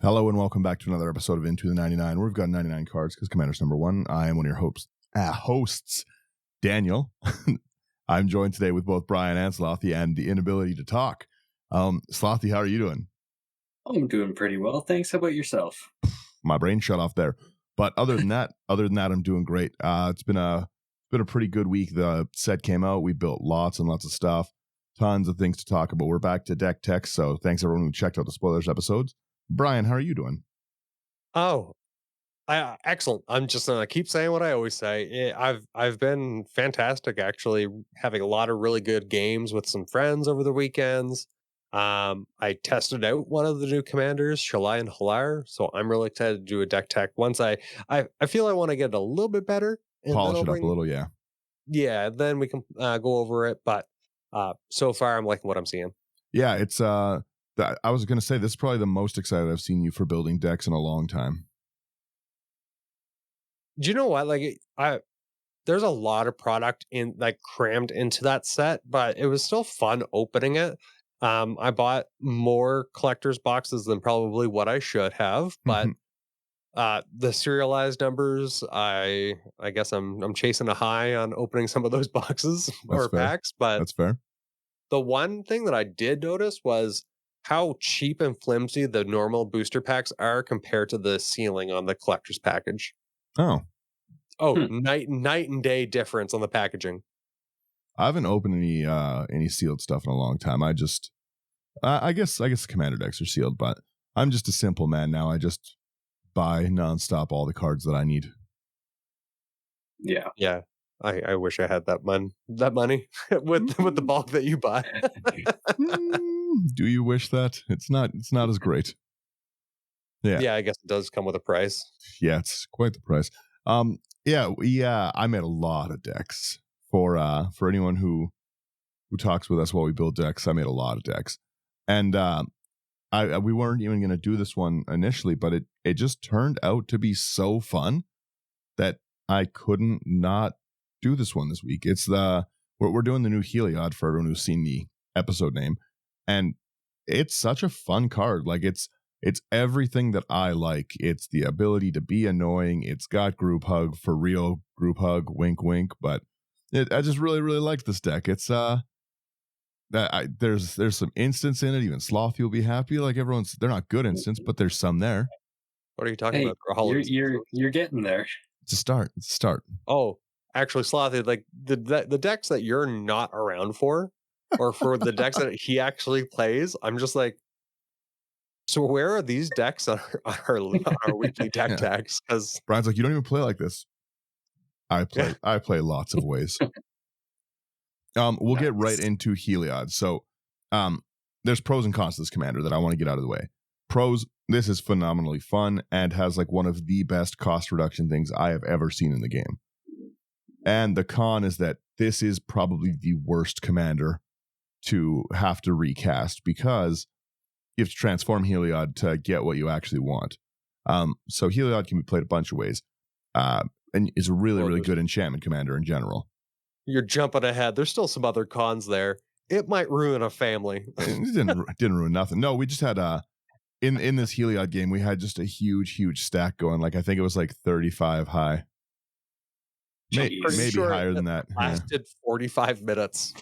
Hello and welcome back to another episode of Into the 99. We've got 99 cards because Commander's number one. I am one of your hosts, Daniel. I'm joined today with both Brian and Slothy and the inability to talk. Slothy, how are you doing? I'm doing pretty well, thanks. How about yourself? My brain shut off there. But other than that, I'm doing great. It's been a pretty good week. The set came out. We built lots and lots of stuff. Tons of things to talk about. We're back to deck tech, so thanks everyone who checked out the spoilers episodes. Brian, how are you doing? Excellent. I'm just gonna keep saying what I always say. I've been fantastic, actually, having a lot of really good games with some friends over the weekends. I tested out one of the new commanders, Shalai and Halar, so I'm really excited to do a deck tech. Once I feel I want to get it a little bit better, and Polish it up a little, yeah. Yeah, then we can go over it. But so far, I'm liking what I'm seeing. Yeah, it's I was going to say, this is probably the most excited I've seen you for building decks in a long time. Do you know what? There's a lot of product crammed into that set, but it was still fun opening it. I bought more collector's boxes than probably what I should have, but the serialized numbers, I guess I'm chasing a high on opening some of those boxes or packs. But that's fair. The one thing that I did notice was how cheap and flimsy the normal booster packs are compared to the ceiling on the collector's package. Night and day difference on the packaging. I haven't opened any sealed stuff in a long time. I guess commander decks are sealed, but I'm just a simple man now. I just buy nonstop all the cards that I need. Yeah. I wish I had that money with the bulk that you buy. Do you wish that? It's not as great. Yeah, I guess it does come with a price. Yeah, it's quite the price. Yeah, I made a lot of decks for anyone who talks with us while we build decks. I made a lot of decks, and we weren't even going to do this one initially, but it just turned out to be so fun that I couldn't not do this one this week. It's we're doing the new Heliod for everyone who's seen the episode name, and it's such a fun card. Like it's everything that I like. It's the ability to be annoying. It's got group hug, for real group hug, wink wink. But I just really really like this deck. It's there's some instants in it. Even Slothy will be happy. Like they're not good instants, but there's some there. What are you talking about? You're getting there. It's a start. Oh, actually, Slothy, like the decks that you're not around for, or for the decks that he actually plays, I'm just like, so where are these decks on our weekly deck tags? Because Brian's like, you don't even play like this. I play lots of ways. We'll get right into Heliod. So there's pros and cons to this commander that I want to get out of the way. Pros, this is phenomenally fun and has like one of the best cost reduction things I have ever seen in the game. And the con is that this is probably the worst commander to have to recast because you have to transform Heliod to get what you actually want. So Heliod can be played a bunch of ways, and is a really, really good enchantment commander in general. You're jumping ahead. There's still some other cons there. It might ruin a family. It didn't ruin nothing. No, we just had in this Heliod game, we had just a huge stack going. Like I think it was like 35 high. Maybe higher than that. Lasted 45 minutes.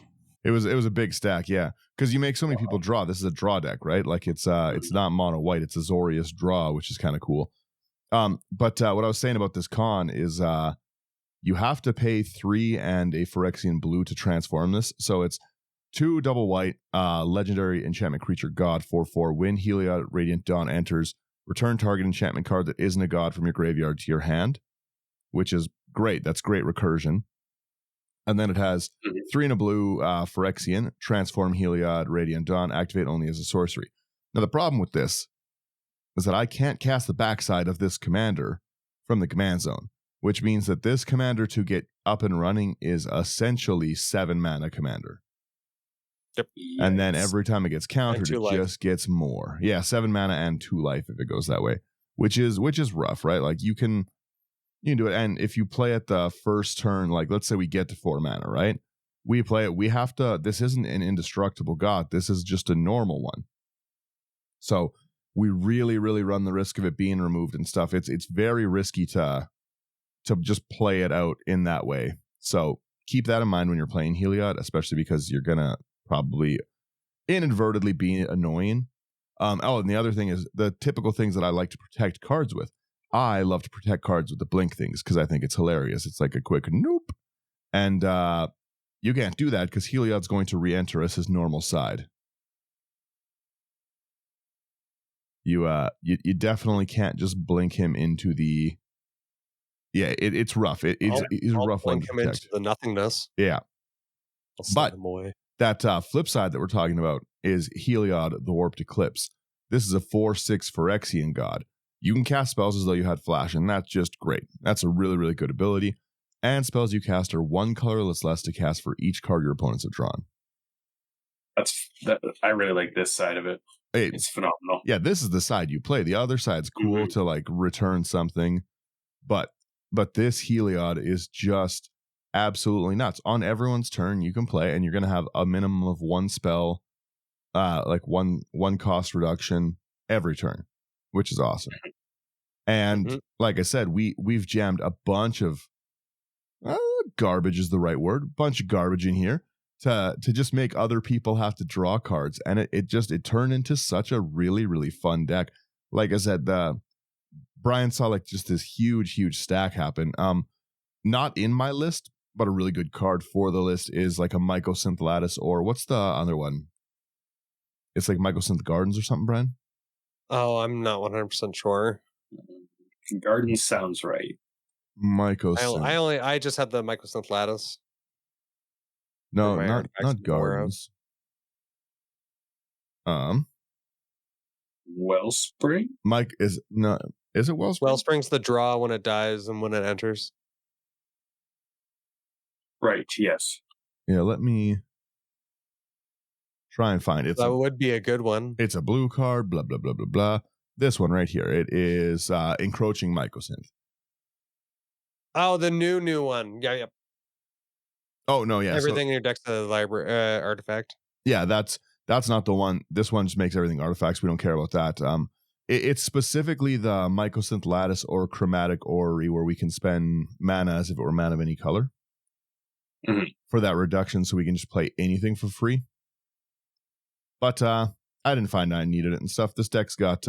It was a big stack, yeah. Because you make so many people draw. This is a draw deck, right? Like it's not mono white. It's Azorius draw, which is kind of cool. But what I was saying about this con is you have to pay 3 and a Phyrexian blue to transform this. So it's 2 double white, legendary enchantment creature god 4/4. When Heliod Radiant Dawn enters, return target enchantment card that isn't a god from your graveyard to your hand, which is great. That's great recursion. And then it has 3 and a blue Phyrexian, transform Heliod Radiant Dawn, activate only as a sorcery. Now the problem with this is that I can't cast the backside of this commander from the command zone, which means that this commander to get up and running is essentially 7 mana commander. Yep. And then every time it gets countered, it just gets more. Yeah, 7 mana and 2 life if it goes that way, which is rough, right? Like you can do it. And if you play at the first turn, like let's say we get to 4 mana, right? We play it. We have to. This isn't an indestructible god. This is just a normal one. So we really, really run the risk of it being removed and stuff. It's very risky to just play it out in that way. So keep that in mind when you're playing Heliod, especially because you're gonna probably inadvertently be annoying. And the other thing is the typical things that I like to protect cards with. I love to protect cards with the blink things because I think it's hilarious. It's like a quick nope. And you can't do that because Heliod's going to re-enter as his normal side. You definitely can't just blink him into the. Yeah, it's rough. He's a rough one blink to him into protect. the nothingness. Yeah, I'll send but him away. that flip side that we're talking about is Heliod, the Warped Eclipse. This is a 4/6 Phyrexian god. You can cast spells as though you had flash, and that's just great. That's a really, really good ability. And spells you cast are one colorless less to cast for each card your opponents have drawn. I really like this side of it. It's phenomenal. Yeah, this is the side you play. The other side's cool to like return something, but this Heliod is just absolutely nuts. On everyone's turn, you can play, and you're going to have a minimum of one spell, like one cost reduction every turn, which is awesome. And like I said, we've jammed a bunch of garbage is the right word, bunch of garbage in here to just make other people have to draw cards, and it turned into such a really, really fun deck. Like I said, Brian saw like just this huge stack happen. Not in my list, but a really good card for the list is like a Mycosynth Lattice, or what's the other one? It's like Mycosynth Gardens or something, Brian. Oh, I'm not 100% sure. Garden sounds right. Mycosynth. I just had the Mycosynth Lattice. No, not Gardens. Wellspring? Mike is it Wellspring? Wellspring's the draw when it dies and when it enters. Right, yes. Yeah, let me try and find it. That would be a good one. It's a blue card, blah, blah, blah, blah, blah. This one right here. It is Encroaching Mycosynth. Oh, the new one. Yeah. Oh, no, yeah. Everything in your deck's a library artifact. Yeah, that's not the one. This one just makes everything artifacts. We don't care about that. It's specifically the Mycosynth Lattice or Chromatic Orrery where we can spend mana as if it were mana of any color for that reduction, so we can just play anything for free. But I didn't find I needed it and stuff. This deck's got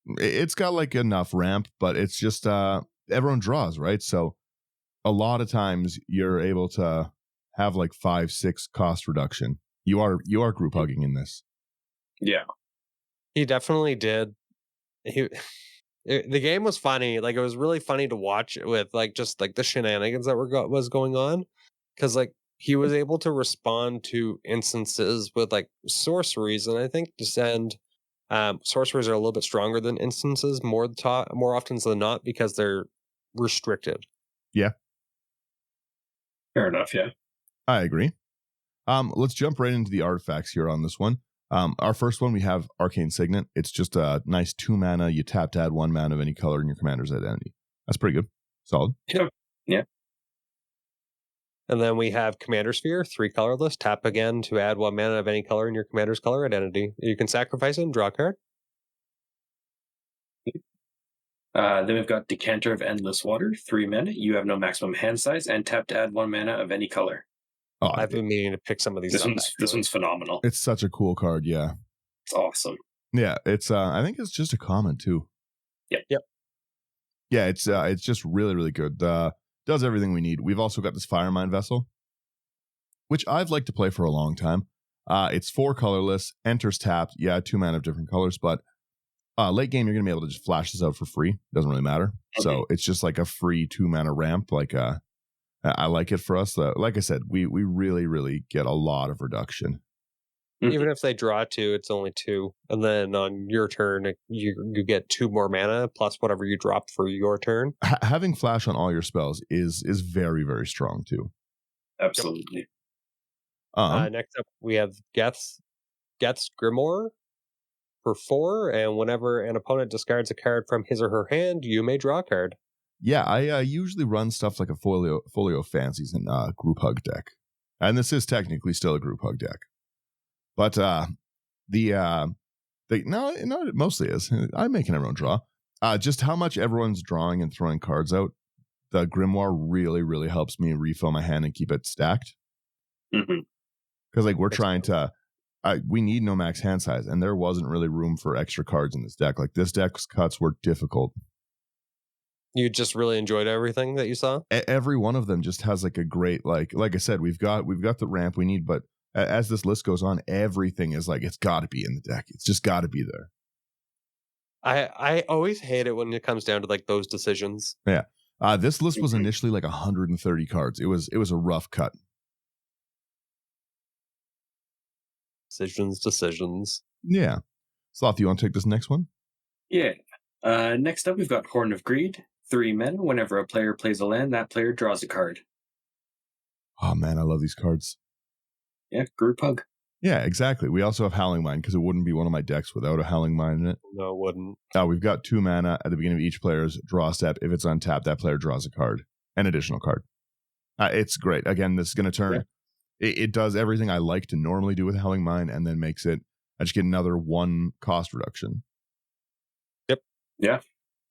it's got like enough ramp, but it's just everyone draws, right? So a lot of times you're able to have like 5-6 cost reduction. You are group hugging in this. Yeah, he definitely did. The game was funny. Like, it was really funny to watch with like just like the shenanigans that was going on, because like he was able to respond to instances with like sorceries, and I think descend sorceries are a little bit stronger than instances more often than not because they're restricted. Yeah, fair enough. Yeah, I agree. Let's jump right into the artifacts here on this one. Our first one, we have Arcane Signet. It's just a nice 2 mana. You tap to add 1 mana of any color in your commander's identity. That's pretty good. Solid. Yeah. And then we have Commander Sphere, 3 colorless. Tap again to add 1 mana of any color in your commander's color identity. You can sacrifice it and draw a card. Then we've got Decanter of Endless Water, 3 mana. You have no maximum hand size, and tap to add 1 mana of any color. Oh, I've been meaning to pick some of these. This one's phenomenal. It's such a cool card. Yeah, it's awesome. Yeah, it's I think it's just a common too. Yep. Yeah, it's just really, really good. Does everything we need. We've also got this Firemind Vessel, which I've liked to play for a long time. It's 4 colorless, enters tapped. Yeah, 2 mana of different colors, but late game you're gonna be able to just flash this out for free. Doesn't really matter. Okay. So it's just like a free 2 mana ramp. Like I like it for us. Like I said, we really, really get a lot of reduction. Even if they draw 2, it's only 2, and then on your turn you get 2 more mana plus whatever you drop for your turn. Having flash on all your spells is very, very strong too. Absolutely. Next up, we have Geth's Grimoire for 4, and whenever an opponent discards a card from his or her hand, you may draw a card. Yeah, I usually run stuff like a Folio Fancies and Group Hug deck, and this is technically still a Group Hug deck. But the No, it mostly is. I'm making everyone draw. Just how much everyone's drawing and throwing cards out. The Grimoire really, really helps me refill my hand and keep it stacked. Because like we're trying to, we need no max hand size, and there wasn't really room for extra cards in this deck. Like this deck's cuts were difficult. You just really enjoyed everything that you saw? Every one of them just has like a great, like I said, we've got the ramp we need, but as this list goes on, everything is like, it's got to be in the deck. It's just got to be there. I always hate it when it comes down to like those decisions. Yeah. This list was initially like 130 cards. It was a rough cut. Decisions. Yeah. Sloth, you want to take this next one? Yeah. Next up, we've got Horn of Greed. 3 mana. Whenever a player plays a land, that player draws a card. Oh man, I love these cards. Yeah, Group Hug. Yeah, exactly. We also have Howling Mine because it wouldn't be one of my decks without a Howling Mine in it. No, it wouldn't. We've got 2 mana at the beginning of each player's draw step. If it's untapped, that player draws a card, an additional card. It's great. Again, this is going to turn. Yeah. It does everything I like to normally do with Howling Mine, and then makes it. I just get another 1 cost reduction. Yep. Yeah.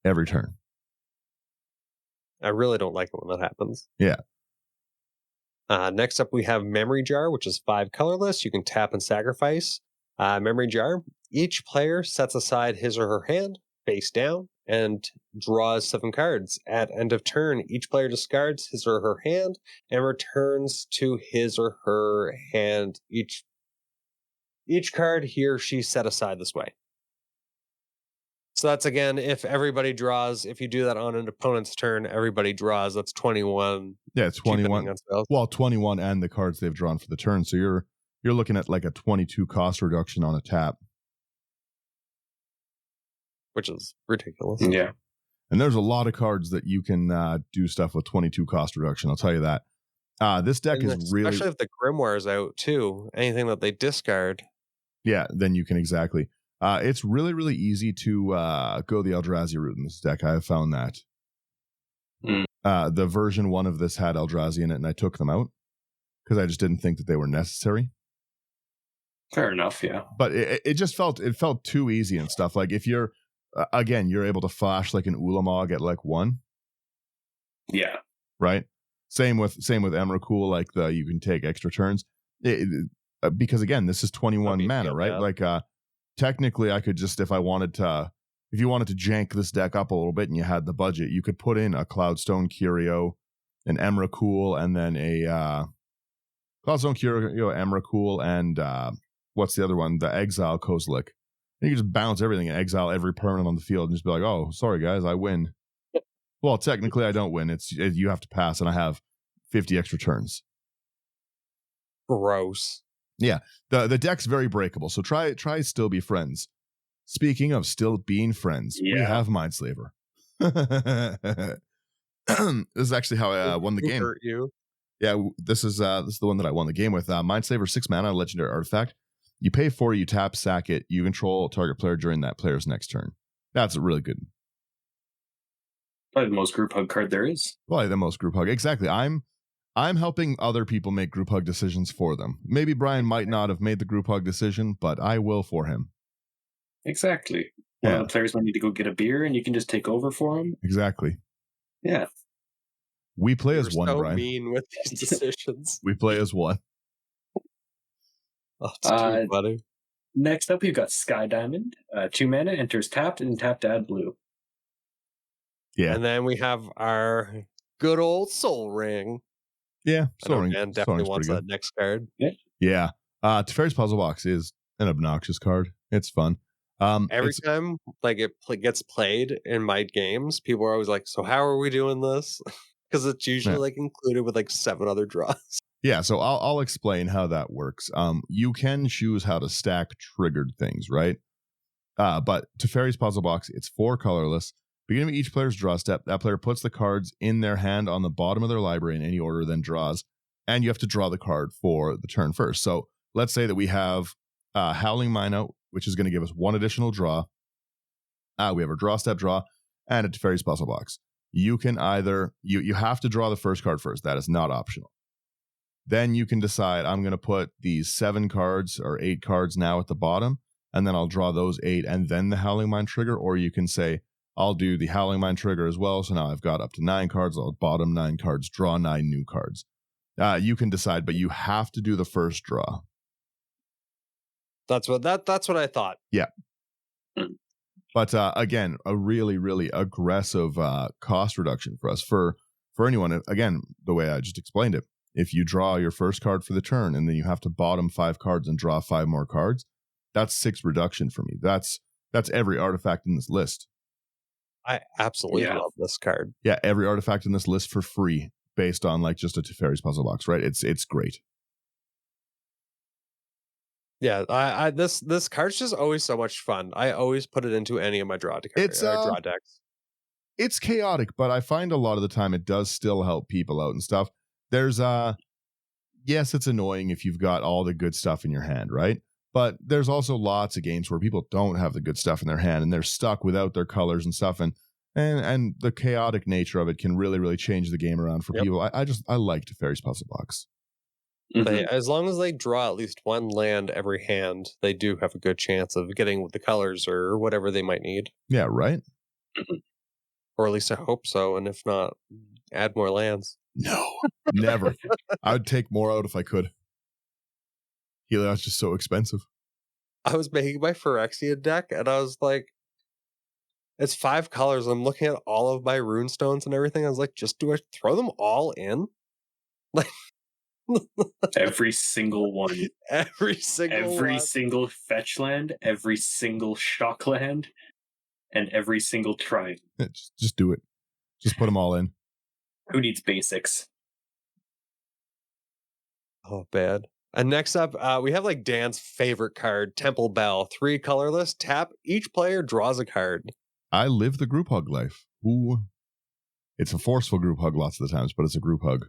Every turn. I really don't like it when that happens. Yeah. Next up, we have Memory Jar, which is 5 colorless. You can tap and sacrifice. Memory Jar, each player sets aside his or her hand face down and draws 7 cards. At end of turn, each player discards his or her hand and returns to his or her hand each card he or she set aside this way. So that's, again, if everybody draws, if you do that on an opponent's turn, everybody draws. That's 21. Yeah, it's 21. Well, 21 and the cards they've drawn for the turn. So you're looking at like a 22 cost reduction on a tap. Which is ridiculous. Yeah. And there's a lot of cards that you can do stuff with 22 cost reduction. I'll tell you that. This deck is really... Especially if the Grimoire is out, too. Anything that they discard. Yeah, then you can exactly... it's really, really easy to go the Eldrazi route in this deck. I have found that. The version 1 of this had Eldrazi in it, and I took them out because I just didn't think that they were necessary. Fair enough, yeah. But it just felt too easy and stuff. Like if you're again, you're able to flash like an Ulamog at like 1. Yeah. Right. Same with Emrakul. Like you can take extra turns because again, this is 21 mana, right? Like technically, I could just if you wanted to jank this deck up a little bit and you had the budget, you could put in a Cloudstone Curio, an Emrakul, and then a Cloudstone Curio, Emrakul, and what's the other one? The Exile Kozilek. And you can just bounce everything and exile every permanent on the field and just be like, oh, sorry guys, I win. Well, technically I don't win. It's you have to pass, and I have 50 extra turns. Gross. Yeah, the deck's very breakable, so try still be friends. Speaking of still being friends, we have Mindslaver. This is actually how I won the game. Hurt you? Yeah, this is the one that I won the game with. Mindslaver, 6 mana, legendary artifact. You pay 4, you tap, sack it. You control target player during that player's next turn. That's really good. Probably the most group hug card there is. Probably the most group hug. Exactly. I'm helping other people make group hug decisions for them. Maybe Brian might not have made the group hug decision, but I will for him. Exactly. Yeah. Players might need to go get a beer, and you can just take over for them. Exactly. Yeah. We play as one, so Brian. Mean with these decisions. We play as one. Oh, it's too funny. Next up, you've got Sky Diamond. 2 mana, enters tapped, and tap to add blue. Yeah. And then we have our good old Soul Ring. Yeah. Soul Ring. And definitely wants that next card. Yeah. Teferi's Puzzle Box is an obnoxious card. It's fun. Every time like it gets played in my games, people are always like, so how are we doing this? Because it's usually like included with like 7 other draws. Yeah, so I'll explain how that works. You can choose how to stack triggered things, right? But Teferi's Puzzle Box, it's 4 colorless. Beginning of each player's draw step, that player puts the cards in their hand on the bottom of their library in any order, then draws. And you have to draw the card for the turn first. So let's say that we have Howling Mine out, which is going to give us 1 additional draw. We have a draw step draw and a Teferi's Puzzle Box. You can either, you have to draw the first card first. That is not optional. Then you can decide, I'm going to put these 7 cards or 8 cards now at the bottom, and then I'll draw those 8 and then the Howling Mine trigger. Or you can say, I'll do the Howling Mine trigger as well. So now I've got up to 9 cards. I'll bottom 9 cards, draw 9 new cards. You can decide, but you have to do the first draw. That's what I thought. Yeah. But again, a really, really aggressive cost reduction for us. For anyone, again, the way I just explained it, if you draw your first card for the turn and then you have to bottom 5 cards and draw 5 more cards, that's 6 reduction for me. That's every artifact in this list. I absolutely love this card. Yeah, every artifact in this list for free based on like just a Teferi's puzzle box, right? It's great. Yeah, this card's just always so much fun. I always put it into any of my draw decks. It's chaotic, but I find a lot of the time it does still help people out and stuff. There's yes, it's annoying if you've got all the good stuff in your hand, right? But there's also lots of games where people don't have the good stuff in their hand and they're stuck without their colors and stuff, and the chaotic nature of it can really, really change the game around for people. I like Teferi's puzzle box. As long as they draw at least one land every hand, they do have a good chance of getting the colors or whatever they might need. Yeah, right? Or at least I hope so. And if not, add more lands. No, never. I would take more out if I could. Heliod's just so expensive. I was making my Phyrexia deck, and I was like, it's 5 colors. I'm looking at all of my rune stones and everything. I was like, do I throw them all in? Like, every single one. Every single fetch land, every single shock land, and every single tribe. Yeah, just do it. Just put them all in. Who needs basics? Oh, bad. And next up, we have like Dan's favorite card, Temple Bell. 3 colorless. Tap. Each player draws a card. I live the group hug life. Ooh. It's a forceful group hug lots of the times, but it's a group hug.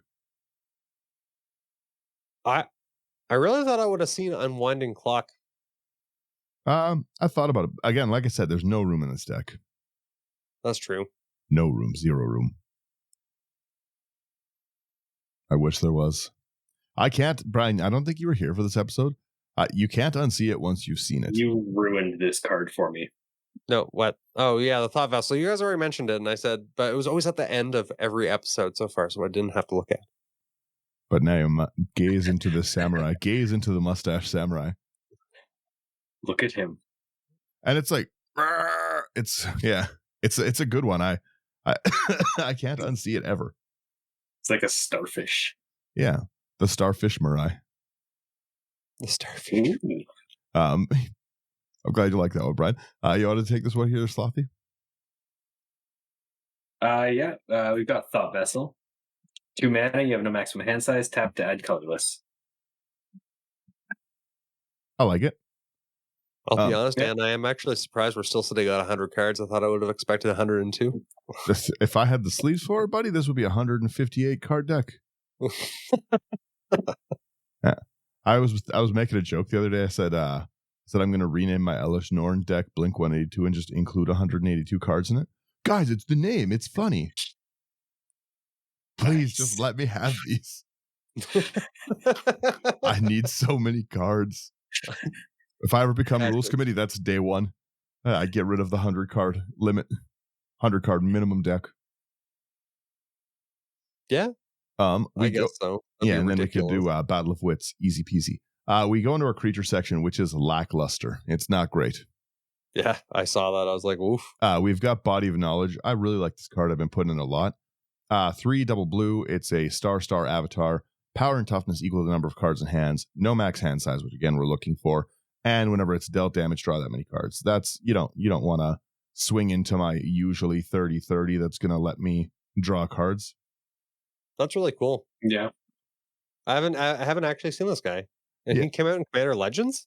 I really thought I would have seen Unwinding Clock. I thought about it. Again, like I said, there's no room in this deck. That's true. No room. 0 room. I wish there was. I can't, Brian, I don't think you were here for this episode. You can't unsee it once you've seen it. You ruined this card for me. No, what? Oh, yeah, the Thought Vessel. You guys already mentioned it, and I said, but it was always at the end of every episode so far, so I didn't have to look at it. But now you gaze into the samurai. Gaze into the mustache samurai. Look at him. And it's like, it's a good one. I I can't unsee it ever. It's like a starfish. Yeah, the starfish Mirai. The starfish. I'm glad you like that one, Brian. You want to take this one here, Slothy? We've got Thought Vessel. 2 mana, you have no maximum hand size, tap to add colorless. I like it. I'll be honest, Dan, I am actually surprised we're still sitting at 100 cards. I thought I would have expected 102. If I had the sleeves for it, buddy, this would be a 158 card deck. Yeah. I was making a joke the other day. I said I'm going to rename my Elish Norn deck Blink 182 and just include 182 cards in it. Guys, it's the name. It's funny. Please just let me have these. I need so many cards. If I ever become rules committee, that's day 1. I get rid of the 100 card limit, 100 card minimum deck. Yeah. I guess so. Yeah, and then we could do Battle of Wits, easy peasy. We go into our creature section, which is lackluster. It's not great. Yeah, I saw that. I was like, oof. We've got Body of Knowledge. I really like this card. I've been putting in a lot. 3 double blue. It's a star avatar. Power and toughness equal to the number of cards in hands. No max hand size, which again we're looking for. And whenever it's dealt damage, draw that many cards. That's you don't want to swing into my usually 30-30 that's going to let me draw cards. That's really cool. Yeah. I haven't actually seen this guy. And he came out in Commander Legends?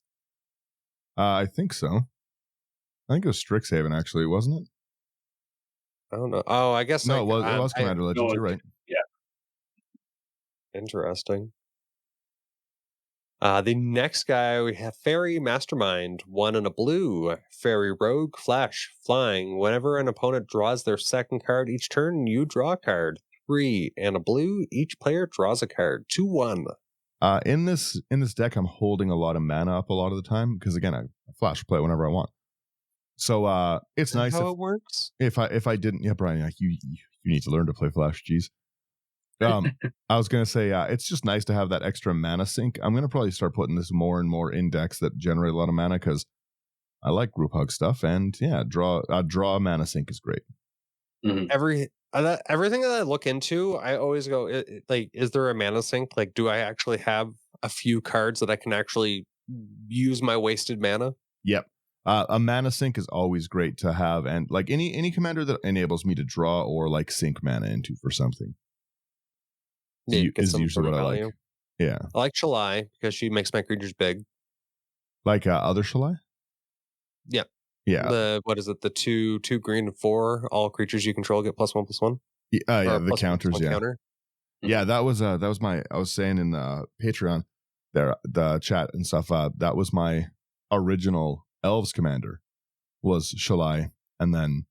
I think so. I think it was Strixhaven, actually, wasn't it? I don't know. Oh, I guess no. It was Commander Legends. You're right. Yeah. Interesting. The next guy we have Fairy Mastermind, 1 and a blue. Fairy Rogue, Flash, Flying. Whenever an opponent draws their second card each turn, you draw a card. 3 and a blue. Each player draws a card. 2/1. In this deck, I'm holding a lot of mana up a lot of the time because again, I flash play whenever I want. So it's Is that nice how it works? if I didn't. Yeah, Brian, like you need to learn to play flash. Jeez. I was gonna say it's just nice to have that extra mana sink. I'm gonna probably start putting this more and more in decks that generate a lot of mana because I like group hug stuff, and yeah, draw mana sink is great. Mhm. Everything that I look into, I always go like, is there a mana sink? Like, do I actually have a few cards that I can actually use my wasted mana? Yep. A mana sink is always great to have, and like any commander that enables me to draw or like sink mana into for something Yeah, get is some usually for what I value. like. Yeah, I like Shalai because she makes my creatures big. like other Shalai. Yeah. Yeah, What is it? The two green and 4, all creatures you control get +1/+1 yeah, or the counters. +1/+1 Yeah, counter. yeah. That was my. I was saying in the Patreon, there the chat and stuff. That was my original Elves commander was Shalai, and then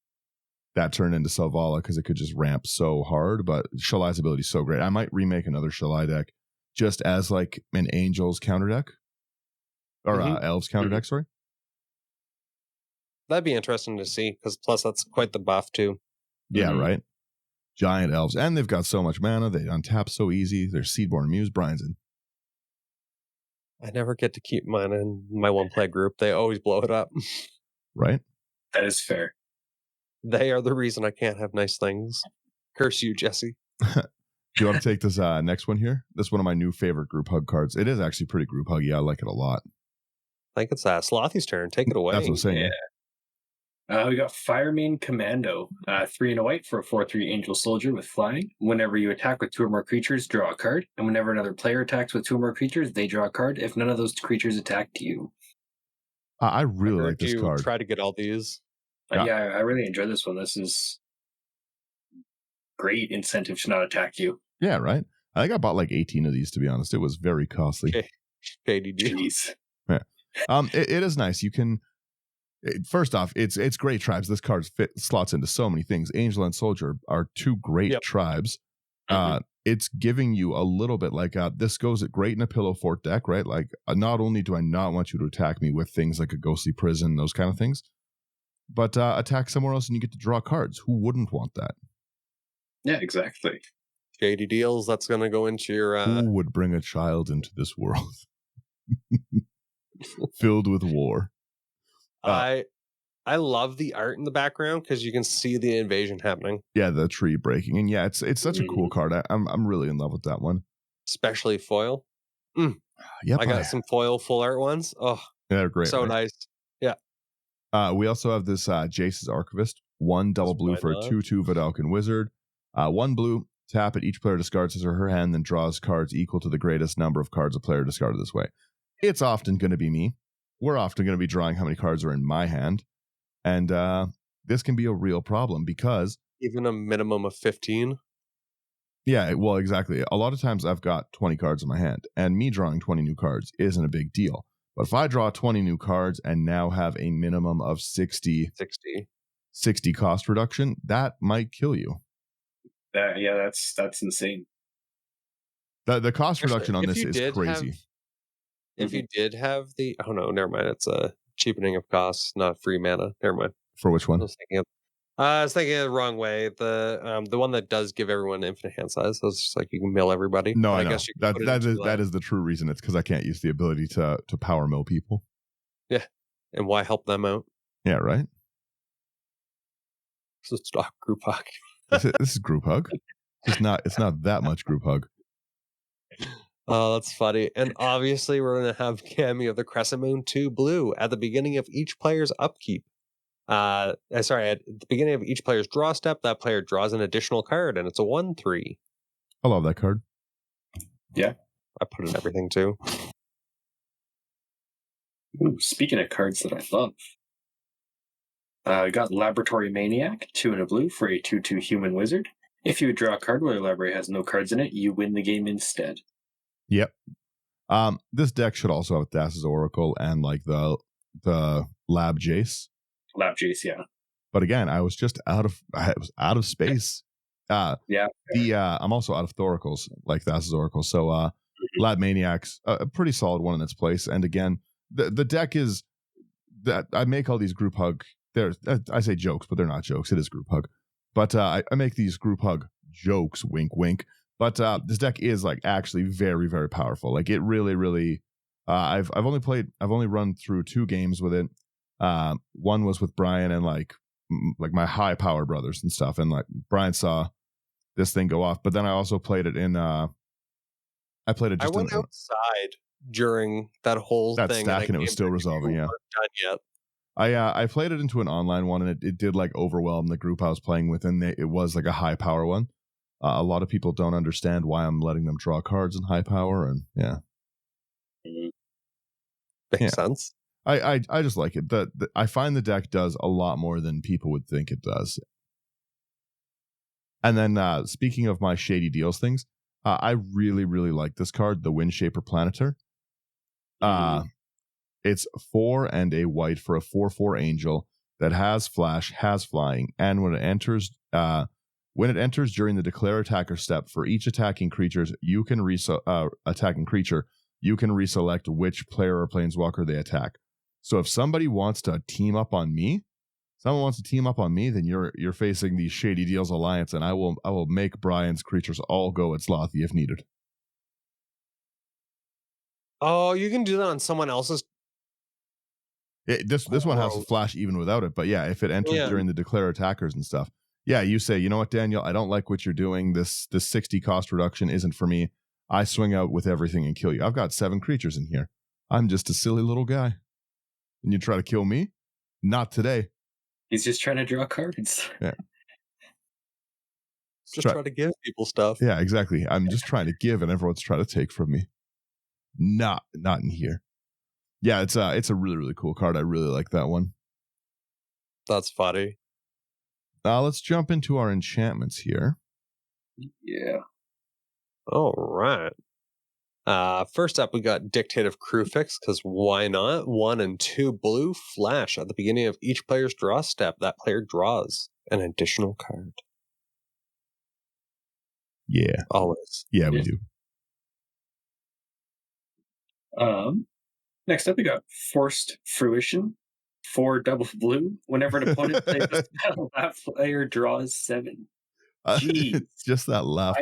that turned into Selvala because it could just ramp so hard. But Shalai's ability is so great. I might remake another Shalai deck just as like an Angels counter deck or Mhm. Elves counter deck. Sorry. That'd be interesting to see because plus that's quite the buff too. Yeah, Mhm. right. Giant elves, and they've got so much mana. They untap so easy. They're Seedborn Muse, Brian's in. I never get to keep mine in my one play group. They always blow it up. Right? That is fair. They are the reason I can't have nice things. Curse you, Jesse. Do you want to take this next one here? This is one of my new favorite group hug cards. It is actually pretty group huggy. I like it a lot. I think it's Slothy's turn. Take it away. That's what I'm saying. We got Firemane Commando, 3 and a white for a 4/3 Angel Soldier with flying. Whenever you attack with 2 or more creatures, draw a card. And whenever another player attacks with 2 or more creatures, they draw a card if none of those creatures attacked you. I really Heard like this you card. try to get all these. Yeah. Yeah, I really enjoy this one. This is great incentive to not attack you. Yeah, right. I think I bought like 18 of these, to be honest. It was very costly. Okay. Shady deal. Jeez. It is nice. You can first off, it's great tribes. This card slots into so many things. Angel and Soldier are two great Yep. tribes. Mhm. It's giving you a little bit like this goes great in a Pillow Fort deck, right? Like not only do I not want you to attack me with things like a Ghostly Prison, those kind of things, but attack somewhere else and you get to draw cards. Who wouldn't want that? Yeah, exactly. Shady deals. That's going to go into your. Who would bring a child into this world filled with war? I love the art in the background because you can see the invasion happening, Yeah, the tree breaking, and yeah, it's such a cool card. I'm really in love with that one. especially foil. Yep, I got some foil full art ones. Oh, they're great. so right? nice. We also have this Jace's Archivist, 1 double blue Why for a not? 2/2 Vidalcan Wizard. 1 blue, tap it. Each player discards his or her hand, then draws cards equal to the greatest number of cards a player discarded this way. It's often going to be me. We're often going to be drawing how many cards are in my hand. And this can be a real problem because, Even a minimum of 15. yeah, well, exactly. A lot of times I've got 20 cards in my hand, and me drawing 20 new cards isn't a big deal. But if I draw 20 new cards and now have a minimum of 60 cost reduction, that might kill you. That's insane. The cost Actually, reduction on if this you is did crazy. If you did have the, oh no, never mind. It's a cheapening of costs, not free mana. Never mind. For which I one? was thinking it the wrong way. The one that does give everyone infinite hand size. So it's just like you can mill everybody. No, But I know. guess you can put it into That is the true reason. It's because I can't use the ability to power mill people. and why help them out? Yeah, right. So stock group hug. This is group hug. It's not that much group hug. Oh, that's funny. And obviously, we're going to have Cameo of the Crescent Moon 2 blue at the beginning of each player's upkeep. At the beginning of each player's draw step, that player draws an additional card, and it's a 1/3. I love that card. Yeah. I put in everything too. Ooh, speaking of cards that I love, we got Laboratory Maniac, 2 and a blue for a 2/2 human wizard. If you draw a card where the library has no cards in it, you win the game instead. Yep. This deck should also have Thassa's Oracle and like the Lab Jace. Lab Jace, yeah. But again, I was out of space. Yeah. I'm also out of Thoracles, like Thassa's Oracle. So Lab Maniacs, a pretty solid one in its place. And again, the deck is that I make all these group hug. I say jokes, but they're not jokes. It is group hug. But I make these group hug jokes, wink, wink. But this deck is like actually very, very powerful. Like it really, really. I've only run through 2 games with it. One was with Brian and like my high power brothers and stuff, and like Brian saw this thing go off. But then I also played it in. I played it I just went in outside during that whole that thing, stack, and it was still resolving. Yeah, weren't done yet. I played it into an online one, and it did like overwhelm the group I was playing with, and it was like a high power one. A lot of people don't understand why I'm letting them draw cards in high power, and yeah, Makes sense. I just like it. I find the deck does a lot more than people would think it does. And then speaking of my shady deals things, I really, really like this card, the Windshaper Planeter. It's 4 and a white for a 4/4 angel that has flash, has flying, and when it enters during the declare attacker step, for each attacking creature you can reselect which player or planeswalker they attack. So if somebody wants to team up on me, then you're facing the Shady Deals Alliance, and I will make Brian's creatures all go at Slothy if needed. Oh, you can do that on someone else's. This one has a flash even without it, but yeah, if it enters during the declare attackers and stuff, yeah, you say, you know what, Daniel, I don't like what you're doing. This 60 cost reduction isn't for me. I swing out with everything and kill you. I've got 7 creatures in here. I'm just a silly little guy, and you try to kill me? Not today. He's just trying to draw cards. Yeah. Just try to give people stuff. Yeah, exactly. I'm just trying to give, and everyone's trying to take from me. Not in here. Yeah, it's a really, really cool card. I really like that one. That's funny. Let's jump into our enchantments here. Yeah. All right. First up, we got Dictative Crew Fix, because why not? 1 and 2 blue flash at the beginning of each player's draw step. That player draws an additional card. Yeah. Always. Yeah, we do. Next up, we got Forced Fruition. 4 double blue. Whenever an opponent plays a spell, that player draws 7. Jeez. It's just that laugh.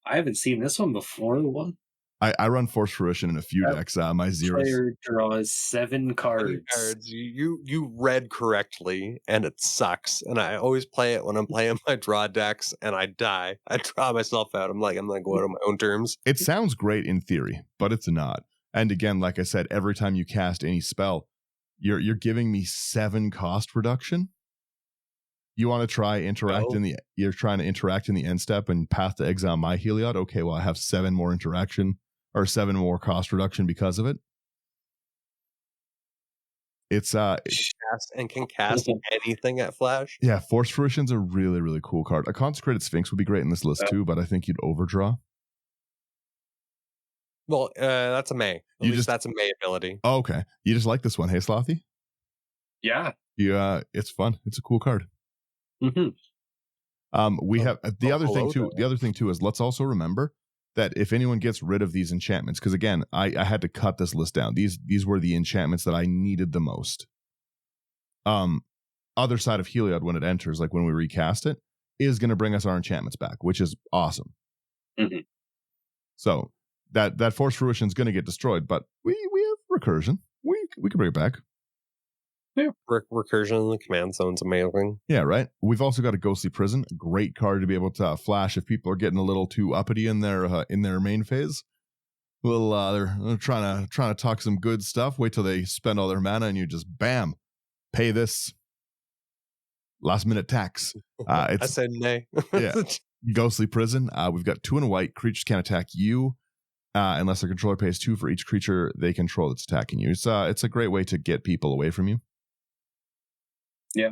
I haven't seen this one before. What? I run Force Fruition in a few decks. My zeros. Player draws 7 cards. You read correctly, and it sucks. And I always play it when I'm playing my draw decks, and I die. I draw myself out. I'm like going out on my own terms. It sounds great in theory, but it's not. And again, like I said, every time you cast any spell, you're giving me 7 cost reduction. You want to try you're trying to interact in the end step and path to exile my Heliod. Okay, well, I have 7 more interaction or 7 more cost reduction because of it. It's can cast anything at flash. Yeah, Force Fruition's a really, really cool card. A Consecrated Sphinx would be great in this list too, but I think you'd overdraw. Well, that's a May. That's a May ability. Oh, okay. You just like this one, hey Slothy? Yeah. It's fun. It's a cool card. Mm-hmm. We have the other thing too. The other thing too is let's also remember that if anyone gets rid of these enchantments, because again, I had to cut this list down. These were the enchantments that I needed the most. Other side of Heliod, when it enters, like when we recast it, is going to bring us our enchantments back, which is awesome. Mm-hmm. So that Force Fruition is going to get destroyed, but we have recursion. We can bring it back. Yeah, recursion in the command zone's amazing. Yeah, right. We've also got a Ghostly Prison, a great card to be able to flash if people are getting a little too uppity in their main phase. They're trying to talk some good stuff. Wait till they spend all their mana, and you just bam, pay this last minute tax. I said nay. Yeah, Ghostly Prison. We've got 2 and a white. Creatures can't attack you unless their controller pays 2 for each creature they control that's attacking you. It's a great way to get people away from you. Yeah,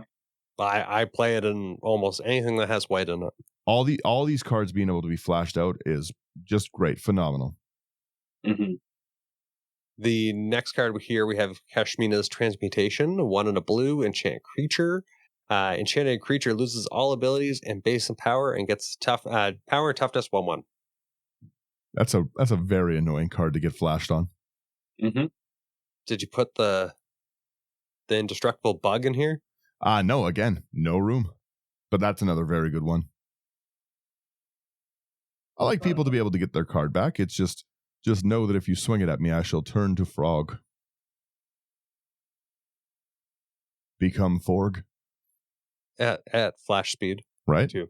I play it in almost anything that has white in it. All these cards being able to be flashed out is just great, phenomenal. Mm-hmm. The next card here we have Kashmina's Transmutation, 1 and a blue, enchant creature. Enchanted creature loses all abilities and base and power and gets power and toughness 1/1. That's a very annoying card to get flashed on. Mm-hmm. Did you put the indestructible bug in here? No, again, no room. But that's another very good one. I like people to be able to get their card back. It's just know that if you swing it at me, I shall turn to frog. Become Forg. At flash speed, Right? too.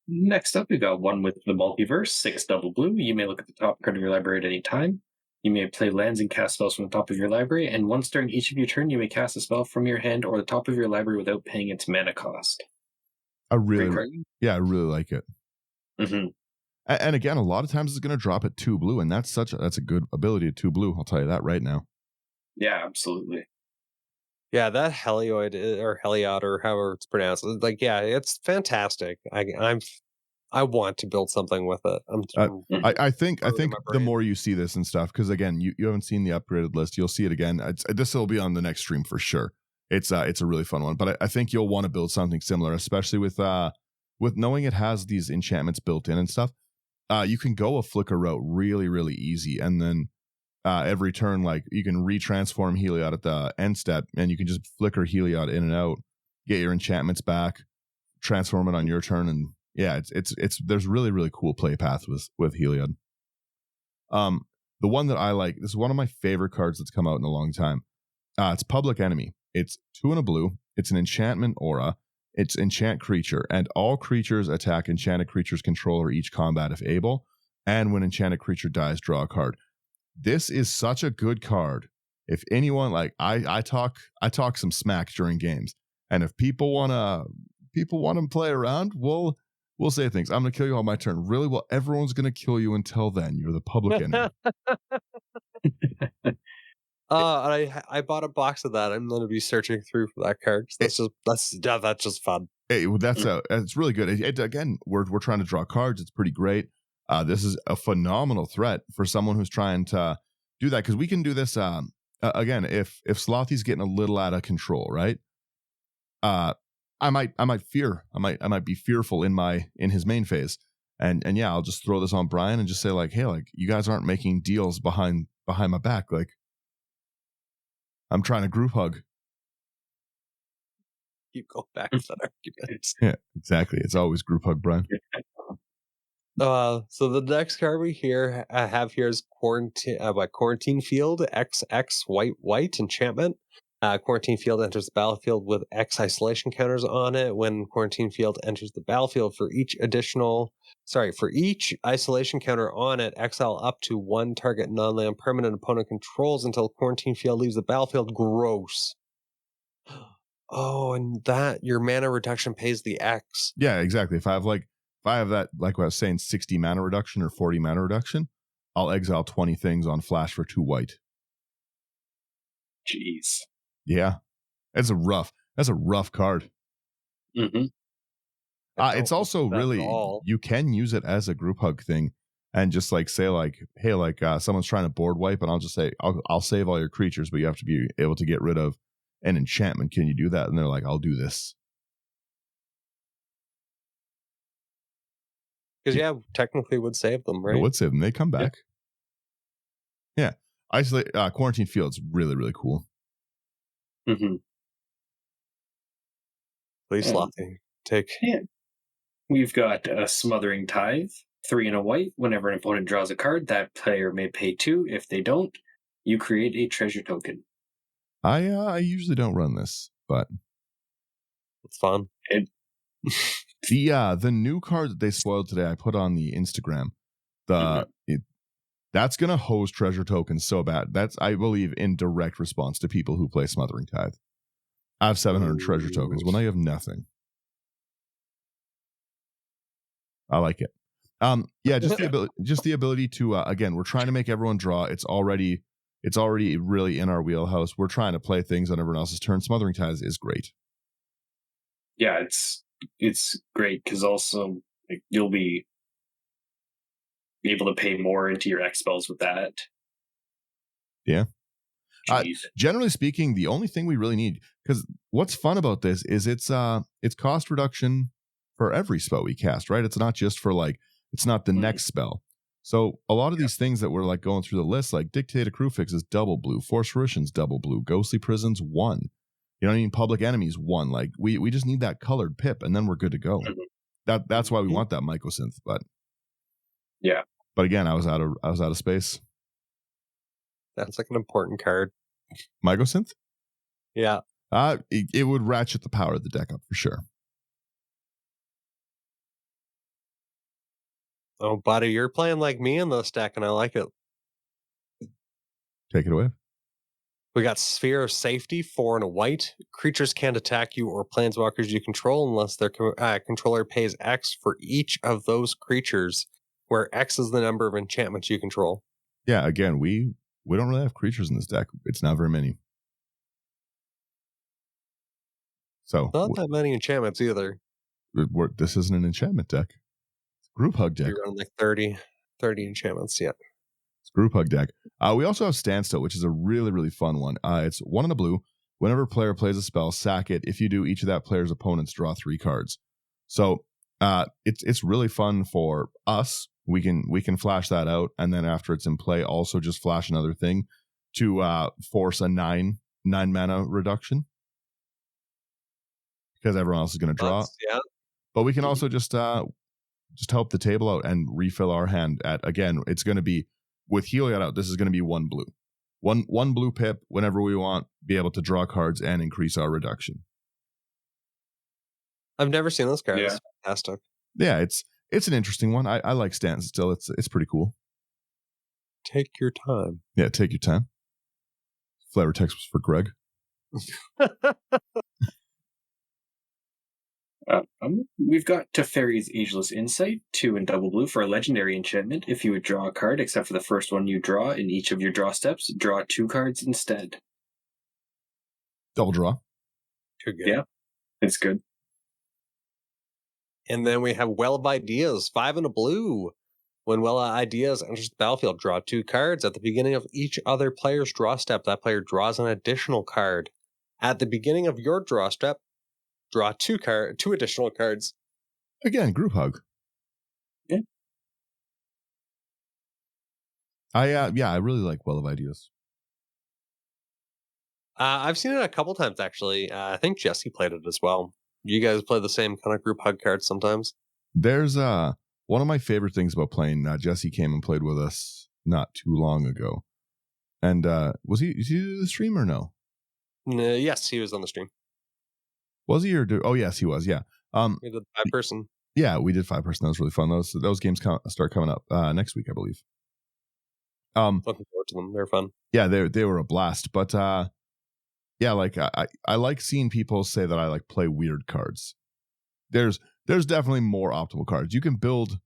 Next up, we got one with the multiverse, 6 double blue. You may look at the top card of your library at any time. You may play lands and cast spells from the top of your library, and once during each of your turn, you may cast a spell from your hand or the top of your library without paying its mana cost. I Great really like it. Mm-hmm. And again, a lot of times it's going to drop at 2 blue, and that's a good ability at 2 blue. I'll tell you that right now. Yeah, absolutely. Yeah, that Heliod or Heliod or however it's pronounced, like, yeah, it's fantastic. I want to build something with it. I think my the brain. more you see this and stuff, because again, you haven't seen the upgraded list, you'll see it again. This will be on the next stream for sure. It's a really fun one, but I think you'll want to build something similar, especially with knowing it has these enchantments built in and stuff. You can go a flicker route really, really easy, and then every turn, like you can retransform Heliod at the end step, and you can just flicker Heliod in and out, get your enchantments back, transform it on your turn, and yeah, it's there's really, really cool play paths with Heliod. The one that I like, this is one of my favorite cards that's come out in a long time. It's Public Enemy. It's 2 and a blue. It's an enchantment aura. It's enchant creature, and all creatures attack enchanted creature's controller each combat if able, and when enchanted creature dies, draw a card. This is such a good card. If anyone, like I talk some smack during games, and if people want to play around, we'll say things. I'm going to kill you on my turn. Really? Well, everyone's going to kill you until then. You're the public enemy. I bought a box of that. I'm going to be searching through for that card. That's just fun. It's really good. Again, we're trying to draw cards. It's pretty great. This is a phenomenal threat for someone who's trying to do that, because we can do this. Again, if Slothy's getting a little out of control, right? I might be fearful in his main phase, and yeah, I'll just throw this on Brian and just say like, hey, like you guys aren't making deals behind my back. Like I'm trying to group hug. Keep going back to that argument. Yeah, exactly. It's always group hug, Brian. So the next card we have here is Quarantine Field, XX white enchantment. Quarantine Field enters the battlefield with X isolation counters on it. When Quarantine Field enters the battlefield, for each isolation counter on it, exile up to 1 target non-land permanent opponent controls until Quarantine Field leaves the battlefield. Gross. Oh, and that your mana reduction pays the X. Yeah, exactly. If I have that, like what I was saying, 60 mana reduction or 40 mana reduction, I'll exile 20 things on flash for 2 white. Jeez. Yeah. That's a rough card. Mm-hmm. It's also really, you can use it as a group hug thing and just like say like, hey, like someone's trying to board wipe, and I'll just say, I'll save all your creatures, but you have to be able to get rid of an enchantment. Can you do that? And they're like, I'll do this. Because technically would save them, right? It would save them. They come back. Yeah. Isolate Quarantine Field's really, really cool. Mm-hmm. Please, Slothy, take. Yeah. We've got a Smothering Tithe, 3 and a white. Whenever an opponent draws a card, that player may pay 2. If they don't, you create a treasure token. I usually don't run this, but it's fun. The new card that they spoiled today, I put on the Instagram. That's gonna hose treasure tokens so bad. That's, I believe, in direct response to people who play Smothering Tithe. I have 700 treasure tokens. Well, now you have nothing. I like it. Yeah, just the ability to again, we're trying to make everyone draw. It's already really in our wheelhouse. We're trying to play things on everyone else's turn. Smothering Ties is great. Yeah, it's great because also you'll be able to pay more into your X spells with that. Yeah. Generally speaking, the only thing we really need, because what's fun about this is it's cost reduction for every spell we cast, right? It's not just for like, it's not the next spell. So a lot of these things that we're like going through the list, like Dictate a Crewfix is double blue, Force Fruition's double blue, Ghostly Prison's 1. You know what I mean? Public Enemies 1. Like we just need that colored pip, and then we're good to go. That's why we want that Mycosynth. But again, I was out of space. That's like an important card. Mycosynth? Yeah. It would ratchet the power of the deck up for sure. Oh, buddy, you're playing like me in this deck, and I like it. Take it away. We got Sphere of Safety, 4 and a white. Creatures can't attack you or planeswalkers you control unless their controller pays X for each of those creatures, where X is the number of enchantments you control. Yeah, again, we don't really have creatures in this deck. It's not very many. So not that many enchantments either. This isn't an enchantment deck. It's a group hug deck. You're around like 30 enchantments, yeah. It's a group hug deck. We also have Standstill, which is a really, really fun one. It's 1 in a blue. Whenever a player plays a spell, sack it. If you do, each of that player's opponents draw 3 cards. So it's really fun for us. We can flash that out, and then after it's in play, also just flash another thing to force a 9 mana reduction, because everyone else is going to draw. Yeah. But we can also just help the table out and refill our hand at, again, it's going to be, with Heliod out, this is going to be 1 blue. One blue pip whenever we want, be able to draw cards and increase our reduction. I've never seen this card. Yeah. It's fantastic. Yeah, it's an interesting one. I like Standstill. It's pretty cool. Take your time. Yeah, take your time. Flavor text was for Greg. We've got Teferi's Ageless Insight, 2 in double blue for a legendary enchantment. If you would draw a card, except for the first one you draw in each of your draw steps, draw 2 cards instead. Double draw. Too good. Yeah, it's good. And then we have Well of Ideas, 5 in a blue. When Well of Ideas enters the battlefield, draw 2 cards. At the beginning of each other player's draw step, that player draws an additional card. At the beginning of your draw step, draw 2 additional cards. Again, group hug. Yeah. I really like Well of Ideas. I've seen it a couple times, actually. I think Jesse played it as well. You guys play the same kind of group hug cards sometimes? There's one of my favorite things about playing. Jesse came and played with us not too long ago. And was he the stream or no? Yes, he was on the stream. Was he or oh yes, he was. Yeah. We did 5-person. Yeah, we did 5-person. That was really fun. Those games start coming up next week, I believe. Looking forward to them. They're fun. Yeah, they were a blast. But yeah, like I like seeing people say that I like play weird cards. There's definitely more optimal cards. You can build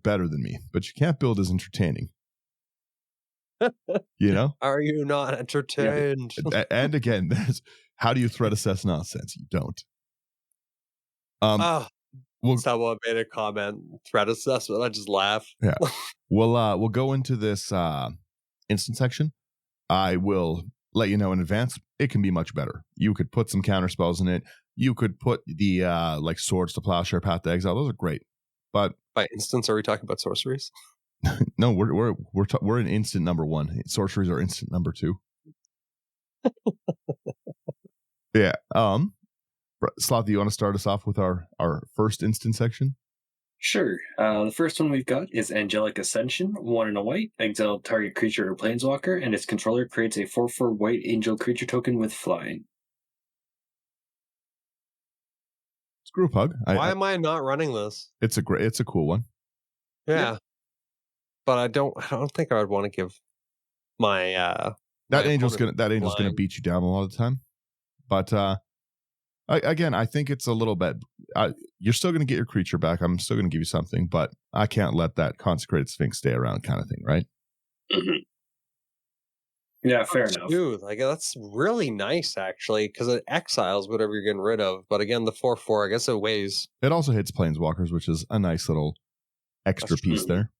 better than me, but you can't build as entertaining. You know? Are you not entertained? Yeah. And again, there's how do you threat assess nonsense? You don't. Someone made a comment, threat assessment. I just laugh. Yeah. We'll go into this instant section. I will let you know in advance. It can be much better. You could put some counter spells in it. You could put the like Swords to Plowshare, Path to Exile. Those are great. But by instance, are we talking about sorceries? No, we're in instant number 1. Sorceries are instant number 2. Yeah. Sloth, do you want to start us off with our first instant section? Sure. The first one we've got is Angelic Ascension, 1 in a white. Exile target creature or planeswalker, and its controller creates a 4/4 white angel creature token with flying. It's group hug. Why am I not running this? It's a cool one. Yeah. But I don't think I would want to give my that angel's gonna beat you down a lot of the time. But I think it's a little bit. You're still gonna get your creature back. I'm still gonna give you something, but I can't let that consecrated sphinx stay around, kind of thing, right? Mm-hmm. Yeah, fair enough. Dude, like that's really nice actually, because it exiles whatever you're getting rid of. But again, the 4/4, I guess it weighs. It also hits planeswalkers, which is a nice little extra piece there.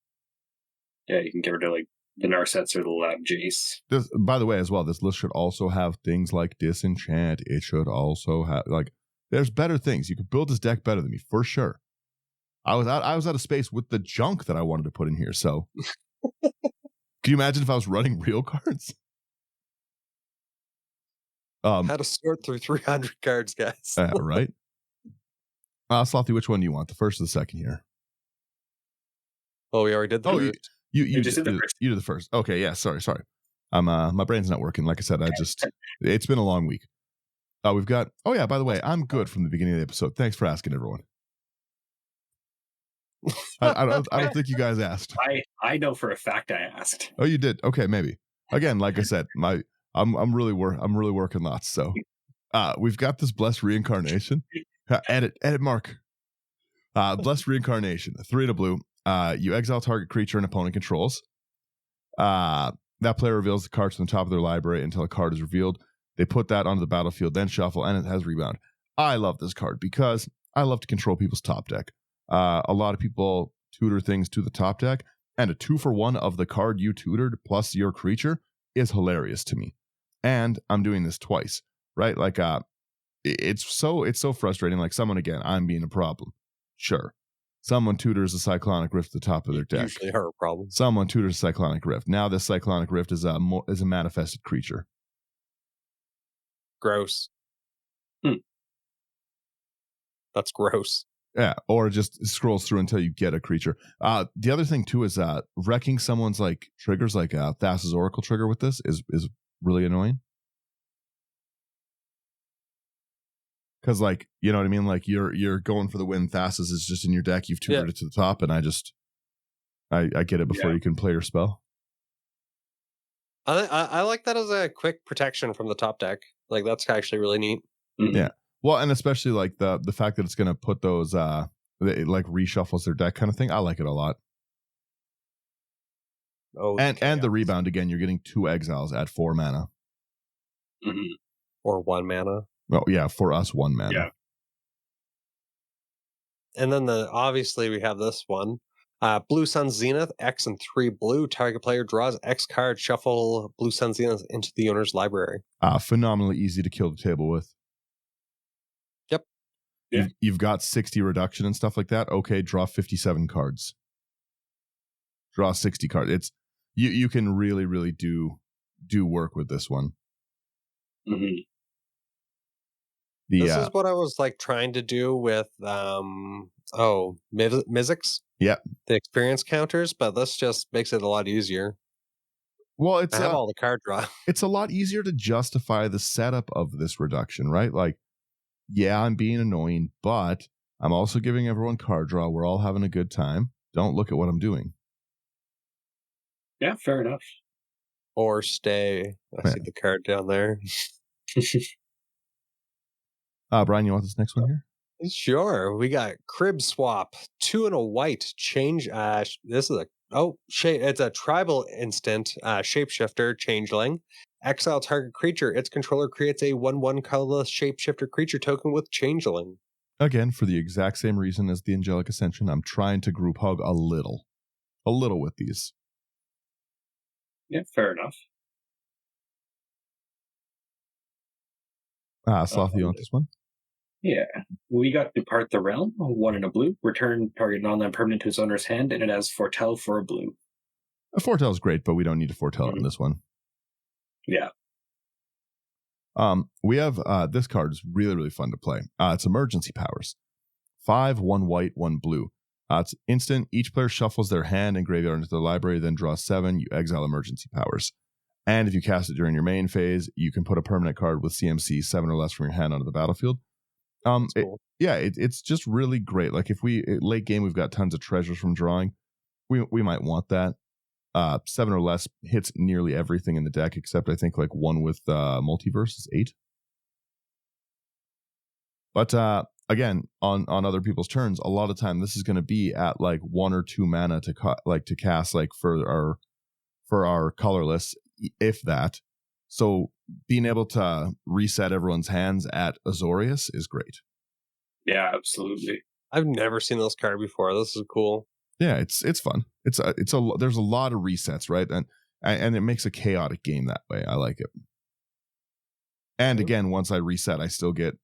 Yeah, you can get rid of like the Narsets or the Lab Jace. By the way, as well, this list should also have things like Disenchant. It should also have like There's better things. You could build this deck better than me for sure. I was out of space with the junk that I wanted to put in here. So, can you imagine if I was running real cards? How to sort through 300 cards, guys. Right. Slothy, which one do you want? The first or the second here? Oh, we already did the first. You did the first. Okay, yeah. Sorry. My brain's not working. Like I said, it's been a long week. We've got. Oh yeah. By the way, I'm good from the beginning of the episode. Thanks for asking, everyone. I don't think you guys asked. I know for a fact I asked. Oh, you did. Okay, maybe. Again, like I said, I'm really working lots. So, we've got this blessed reincarnation. Edit mark. Blessed reincarnation. 3 and a blue. You exile target creature an opponent controls. That player reveals the cards from the top of their library until a card is revealed. They put that onto the battlefield, then shuffle, and it has rebound. I love this card because I love to control people's top deck. A lot of people tutor things to the top deck, and a 2-for-1 of the card you tutored plus your creature is hilarious to me. And I'm doing this twice, right? Like, it's so frustrating. Like, someone, again, I'm being a problem. Sure. Someone tutors a Cyclonic Rift at the top of their deck. Usually her problem. Someone tutors Cyclonic Rift. Now this Cyclonic Rift is a manifested creature. Gross. That's gross. Yeah, or just scrolls through until you get a creature. The other thing too is wrecking someone's like triggers, like Thassa's Oracle trigger with this is really annoying. Because, like, you know what I mean? Like, you're going for the win. Thassa's is just in your deck. You've tutored it to the top, and I get it before you can play your spell. I like that as a quick protection from the top deck. Like, that's actually really neat. Mm-hmm. Yeah. Well, and especially like the fact that it's going to put those it like reshuffles their deck kind of thing. I like it a lot. Oh, and the rebound again. You're getting 2 exiles at 4 mana. Mm-hmm. Or 1 mana. Well, yeah, for us 1 mana. Yeah. And then obviously we have this one. Blue Sun Zenith, X and 3 blue. Target player draws X card, shuffle Blue Sun Zenith into the owner's library. Phenomenally easy to kill the table with. Yep. Yeah. You've got 60 reduction and stuff like that. Okay, draw 57 cards. Draw 60 cards. It's you can really, really do work with this one. Mm-hmm. This is what I was like trying to do with Mizzix. Yeah. The experience counters, but this just makes it a lot easier. Well, I have all the card draw. It's a lot easier to justify the setup of this reduction, right? Like, yeah, I'm being annoying, but I'm also giving everyone card draw. We're all having a good time. Don't look at what I'm doing. Yeah, fair enough. Or stay. I see the card down there. Brian, you want this next one here? Sure. We got Crib Swap, 2 and a white. Change. This is it's a tribal instant shapeshifter changeling. Exile target creature. Its controller creates a 1/1 colorless shapeshifter creature token with changeling. Again, for the exact same reason as the Angelic Ascension, I'm trying to group hug a little with these. Yeah, fair enough. Slothy, you want this one? Yeah. We got Depart the Realm, 1 and a blue. Return target non-land permanent to its owner's hand, and it has Foretell for a blue. A Foretell is great, but we don't need to foretell it in this one. Yeah. We have this card is really, really fun to play. It's Emergency Powers. 5, 1 white, 1 blue. It's instant. Each player shuffles their hand and graveyard into their library, then draw 7. You exile Emergency Powers. And if you cast it during your main phase, you can put a permanent card with CMC 7 or less from your hand onto the battlefield. Cool. It's just really great. Like, if we late game, we've got tons of treasures from drawing. We might want that. 7 or less hits nearly everything in the deck, except I think like 1 with Multiverse is 8. But again, on other people's turns, a lot of time this is going to be at like 1 or 2 mana to cast like for our colorless, if that. So being able to reset everyone's hands at Azorius is great. Yeah, absolutely. I've never seen this card before. This is cool. Yeah, it's fun. There's a lot of resets, right? And it makes a chaotic game that way. I like it. And again, once I reset, I still get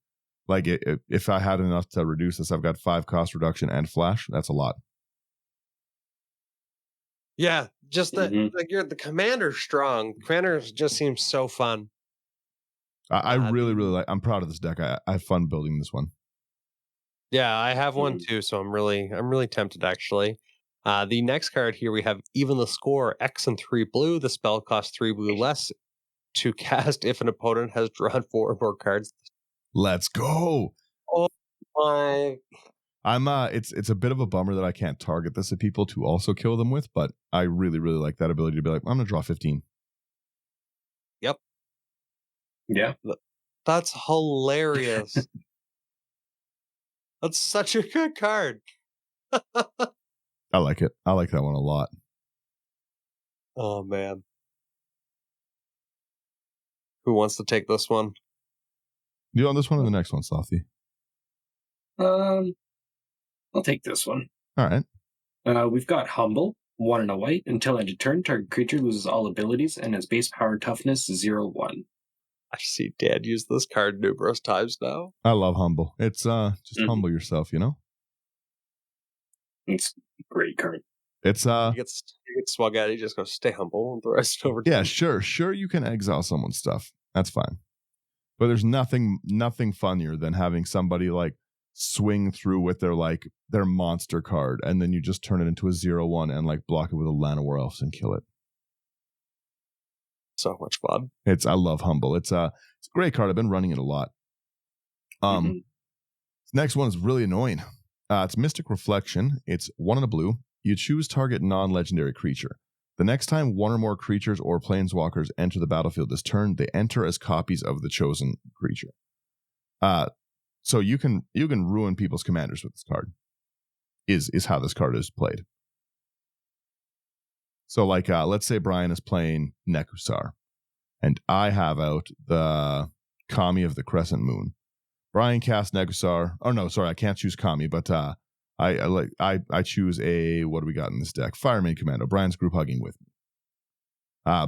Like if I had enough to reduce this, I've got 5 cost reduction and flash. That's a lot. Yeah, just that Mhm. like the commander's strong. Commander just seems so fun. I really, really The like. I'm proud of this deck. I have fun building this one. Yeah, I have one Mhm. too, so I'm really tempted actually. The next card here we have even the score X and 3 blue. The spell costs 3 blue less to cast if an opponent has drawn 4 or more cards. Let's go. Oh my! I'm it's a bit of a bummer that I can't target this at people to also kill them with, but I really, really like that ability to be like, I'm gonna draw 15. Yep, Yeah. that's hilarious. That's such a good card. I like it. I like that one a lot. Oh man, who wants to take this one? You on this one or the next one, Slothy? Um, I'll take this one. All right. We've got Humble, 1 and a white. Until end of turn, target creature loses all abilities and has base power toughness 0/1. I see Dad use this card numerous times now. I love humble. It's just Mhm. humble yourself, you know? It's a great card. It's He gets swung at. He just goes, "Stay humble," and the rest over. yeah, sure you can exile someone's stuff. That's fine. But there's nothing funnier than having somebody like swing through with their monster card, and then you just turn it into a 0/1 and like block it with a Llanowar Elves and kill it. So much fun. I love humble. It's a great card. I've been running it a lot. Mhm. Next one is really annoying. It's Mystic Reflection. It's 1 and a blue. You choose target non-legendary creature. The next time 1 or more creatures or planeswalkers enter the battlefield this turn, they enter as copies of the chosen creature. So you can ruin people's commanders with this card. Is how this card is played. So like let's say Brian is playing Nekusar, and I have out the Kami of the Crescent Moon. Brian casts Nekusar. Oh no, sorry, I can't choose Kami, but I choose a, what do we got in this deck? Fireman Commando. Brian's group hugging with me.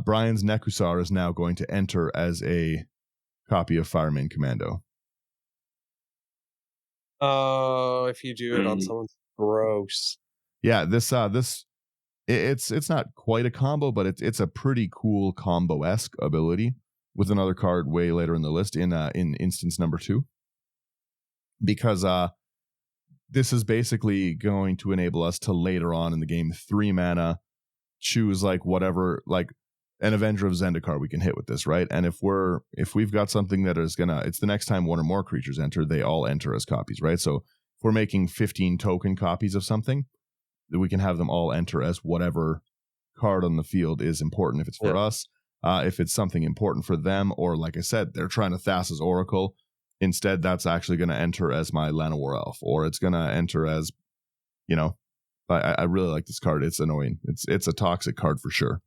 Brian's Nekusar is now going to enter as a copy of Fireman Commando. Oh, if you do it on Mm. someone's gross. Yeah, it's not quite a combo, but it's a pretty cool combo-esque ability with another card way later in the list in instance number 2. Because this is basically going to enable us to later on in the game 3 mana choose like whatever, like an Avenger of Zendikar we can hit with this, right? And if we've got something that is gonna, it's the next time 1 or more creatures enter, they all enter as copies, right? So if we're making 15 token copies of something, we can have them all enter as whatever card on the field is important. If it's for us, if it's something important for them, or like I said, they're trying to Thassa's Oracle. Instead, that's actually going to enter as my Llanowar Elf, or it's going to enter as, you know, I really like this card. It's annoying. It's a toxic card for sure.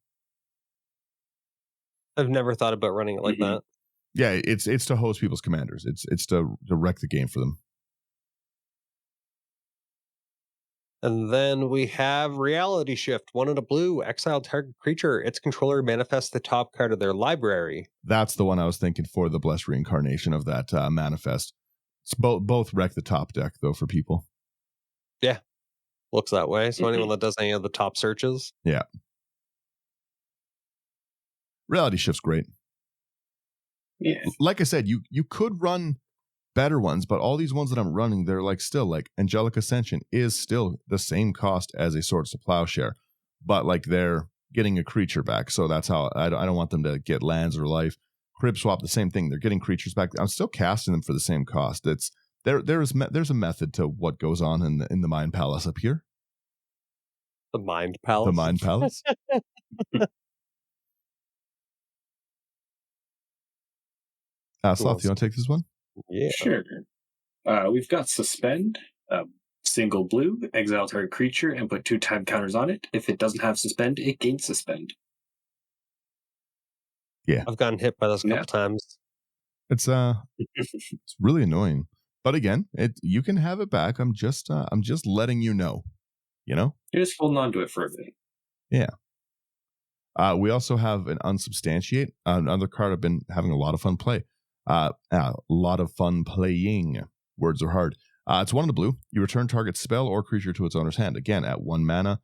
I've never thought about running it like Mhm. that. Yeah, it's to host people's commanders. It's to wreck the game for them. And then we have Reality Shift, 1 and a blue, exile target creature. Its controller manifests the top card of their library. That's the one I was thinking for the blessed reincarnation of that manifest. It's both wreck the top deck though for people. Yeah, looks that way. So anyone Mhm. that does any of the top searches. Yeah. Reality Shift's great. Yeah. Like I said, you could run better ones, but all these ones that I'm running, they're like still like Angelic Ascension is still the same cost as a Swords to Plowshare, but like they're getting a creature back. So that's how I don't want them to get lands or life. Crib Swap, the same thing. They're getting creatures back. I'm still casting them for the same cost. It's there's a method to what goes on in the Mind Palace up here. The Mind Palace. The Mind Palace. Sloth, you want to take this one? Yeah. Sure. We've got Suspend, single blue, exile target creature, and put 2 time counters on it. If it doesn't have Suspend, it gains Suspend. Yeah. I've gotten hit by those a couple times. It's it's really annoying. But again, you can have it back. I'm just letting you know. You know? You're just holding on to it for a bit. Yeah. We also have an Unsubstantiate, another card I've been having a lot of fun play. A lot of fun playing. Words are hard. It's 1 in the blue. You return target spell or creature to its owner's hand. Again, at 1 mana.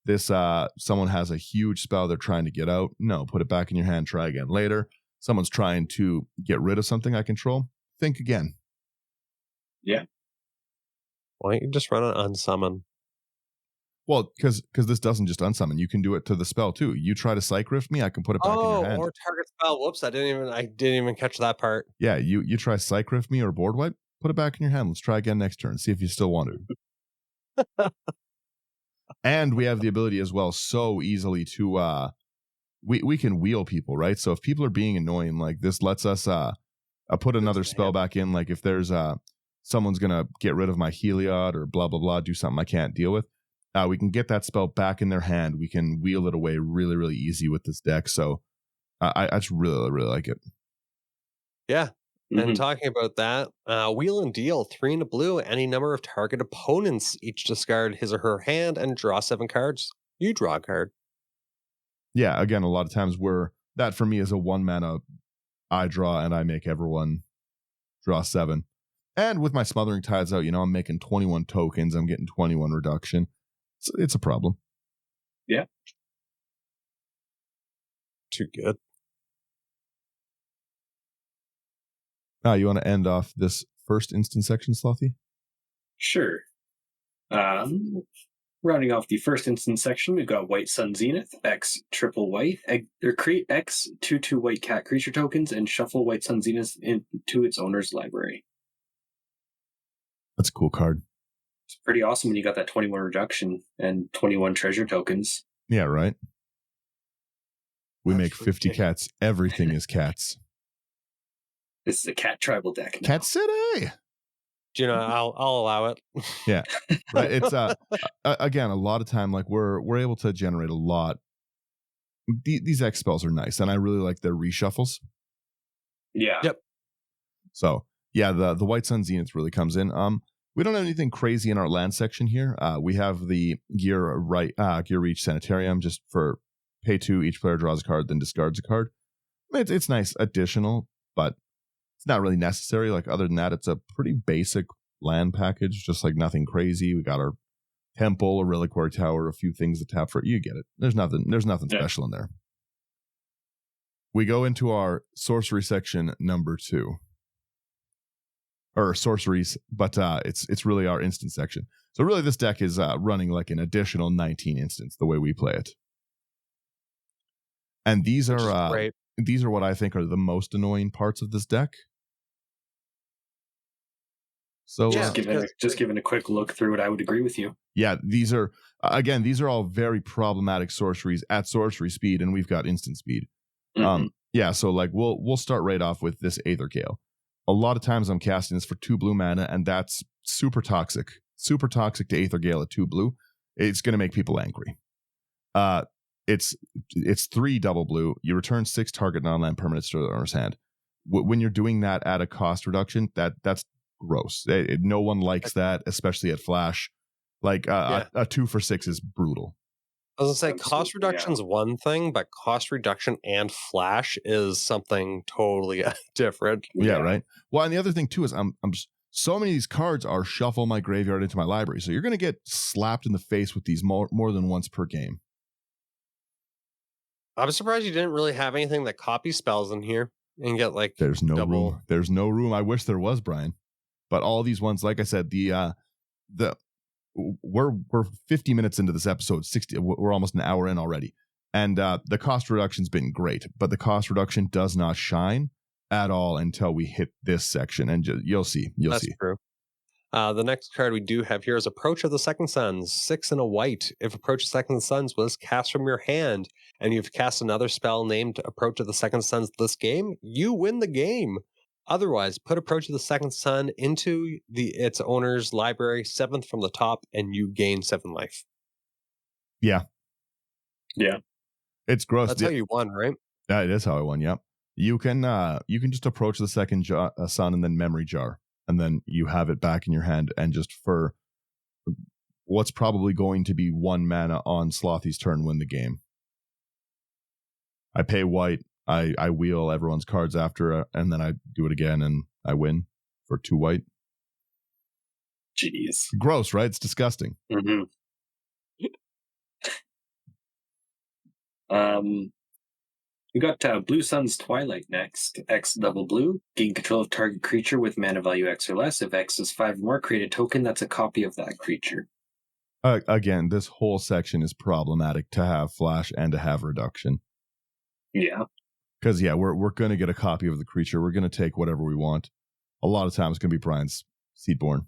This someone has a huge spell they're trying to get out. No, put it back in your hand. Try again later. Someone's trying to get rid of something I control. Think again. Yeah. Why don't you just run an unsummon? Well, because this doesn't just unsummon. You can do it to the spell too. You try to Psych Rift me, I can put it back in your hand. Or target spell. Whoops, I didn't even catch that part. Yeah, you try Psych Rift me or board wipe, put it back in your hand. Let's try again next turn. See if you still want to. And we have the ability as well so easily to we can wheel people, right? So if people are being annoying, like this lets us put another spell back in. Like if there's someone's gonna get rid of my Heliod or blah blah blah, do something I can't deal with. We can get that spell back in their hand. We can wheel it away really, really easy with this deck. So I just really, really like it. Yeah. And talking about that, wheel and deal 3 in the blue. Any number of target opponents each discard his or her hand and draw 7 cards. You draw a card. Yeah, again, a lot of times that for me is a 1 mana. I draw and I make everyone draw 7. And with my Smothering Tides out, I'm making 21 tokens. I'm getting 21 reduction. It's a problem. Yeah. Too good. You want to end off this first instance section, Slothy? Sure. Rounding off the first instance section, we've got White Sun Zenith, X triple white, create X 2/2 white cat creature tokens and shuffle White Sun Zenith into its owner's library. That's a cool card. It's pretty awesome when you got that 21 reduction and 21 treasure tokens. Yeah, right? We That's make 50 cats. Everything is cats. This is a cat tribal deck now. Cat City! I'll allow it. Yeah. Right. It's again, a lot of time, like we're able to generate a lot. These X spells are nice, and I really like their reshuffles. Yeah. Yep. So yeah, the White Sun Zenith really comes in. We don't have anything crazy in our land section here. We have the Gear Reach Sanitarium just for pay 2, each player draws a card, then discards a card. It's nice additional, but it's not really necessary. Like other than that, it's a pretty basic land package, just like nothing crazy. We got our temple, a reliquary tower, a few things to tap for. You get it. There's nothing special in there. We go into our sorcery section number 2. Or sorceries, but it's really our instant section. So really this deck is running like an additional 19 instants the way we play it. And these are what I think are the most annoying parts of this deck. So just giving a quick look through it, I would agree with you. Yeah, these are all very problematic sorceries at sorcery speed, and we've got instant speed. Yeah, so like we'll start right off with this Aether Gale. A lot of times I'm casting this for 2 blue mana, and that's super toxic. Super toxic to Aether Gale at 2 blue. It's going to make people angry. It's 3 double blue. You return 6 target non-land permanents to the owner's hand. When you're doing that at a cost reduction, that's gross. No one likes that, especially at Flash. Like a 2 for 6 is brutal. I was going to say, cost reduction is one thing, but cost reduction and Flash is something totally different. Yeah, right. Well, and the other thing too is I'm just, so many of these cards are shuffle my graveyard into my library. So you're going to get slapped in the face with these more than once per game. I'm surprised you didn't really have anything that copies spells in here and get like there's no double. room. There's no room. I wish there was, Brian. But all these ones, like I said, we're 50 minutes into this episode, 60. We're almost an hour in already, and the cost reduction's been great, but the cost reduction does not shine at all until we hit this section, and you'll see. That's true. The next card we do have here is Approach of the Second Suns, 6 and a white. If Approach of the Second Suns was cast from your hand, and you've cast another spell named Approach of the Second Suns this game, you win the game. Otherwise, put Approach of the Second Sun into its owner's library, 7th from the top, and you gain 7 life. Yeah. It's gross. That's how you won, right? Yeah, it is how I won. Yep. You can just approach the second sun and then memory jar, and then you have it back in your hand. And just for what's probably going to be 1 mana on Slothy's turn, win the game. I pay white. I wheel everyone's cards after, and then I do it again, and I win for 2 white. Jeez. Gross, right? It's disgusting. Mm-hmm. We got Blue Sun's Twilight next. X double blue. Gain control of target creature with mana value X or less. If X is 5 or more, create a token that's a copy of that creature. Again, this whole section is problematic to have flash and to have reduction. Yeah. Because, we're going to get a copy of the creature. We're going to take whatever we want. A lot of times it's going to be Brian's Seedborn.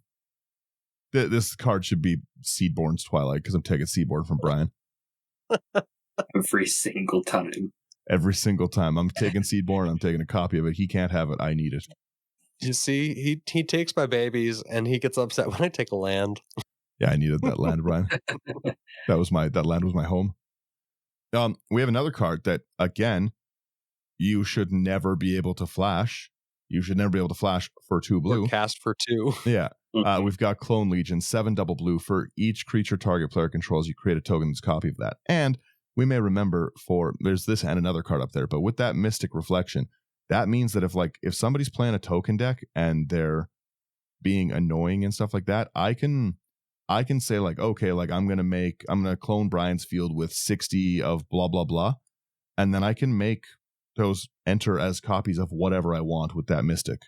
This card should be Seedborn's Twilight because I'm taking Seedborn from Brian. Every single time. Every single time. I'm taking Seedborn. I'm taking a copy of it. He can't have it. I need it. You see, he takes my babies and he gets upset when I take a land. Yeah, I needed that land, Brian. That land was my home. We have another card that, again, you should never be able to flash. You should never be able to flash for 2 blue. Or cast for 2. Yeah. Mm-hmm. We've got Clone Legion, 7 double blue. For each creature target player controls, you create a token that's a copy of that. And we may remember there's this and another card up there, but with that Mystic Reflection, that means that if somebody's playing a token deck and they're being annoying and stuff like that, I can say like, okay, like I'm gonna clone Brian's field with 60 of blah blah blah, and then I can make those enter as copies of whatever I want with that Mystic.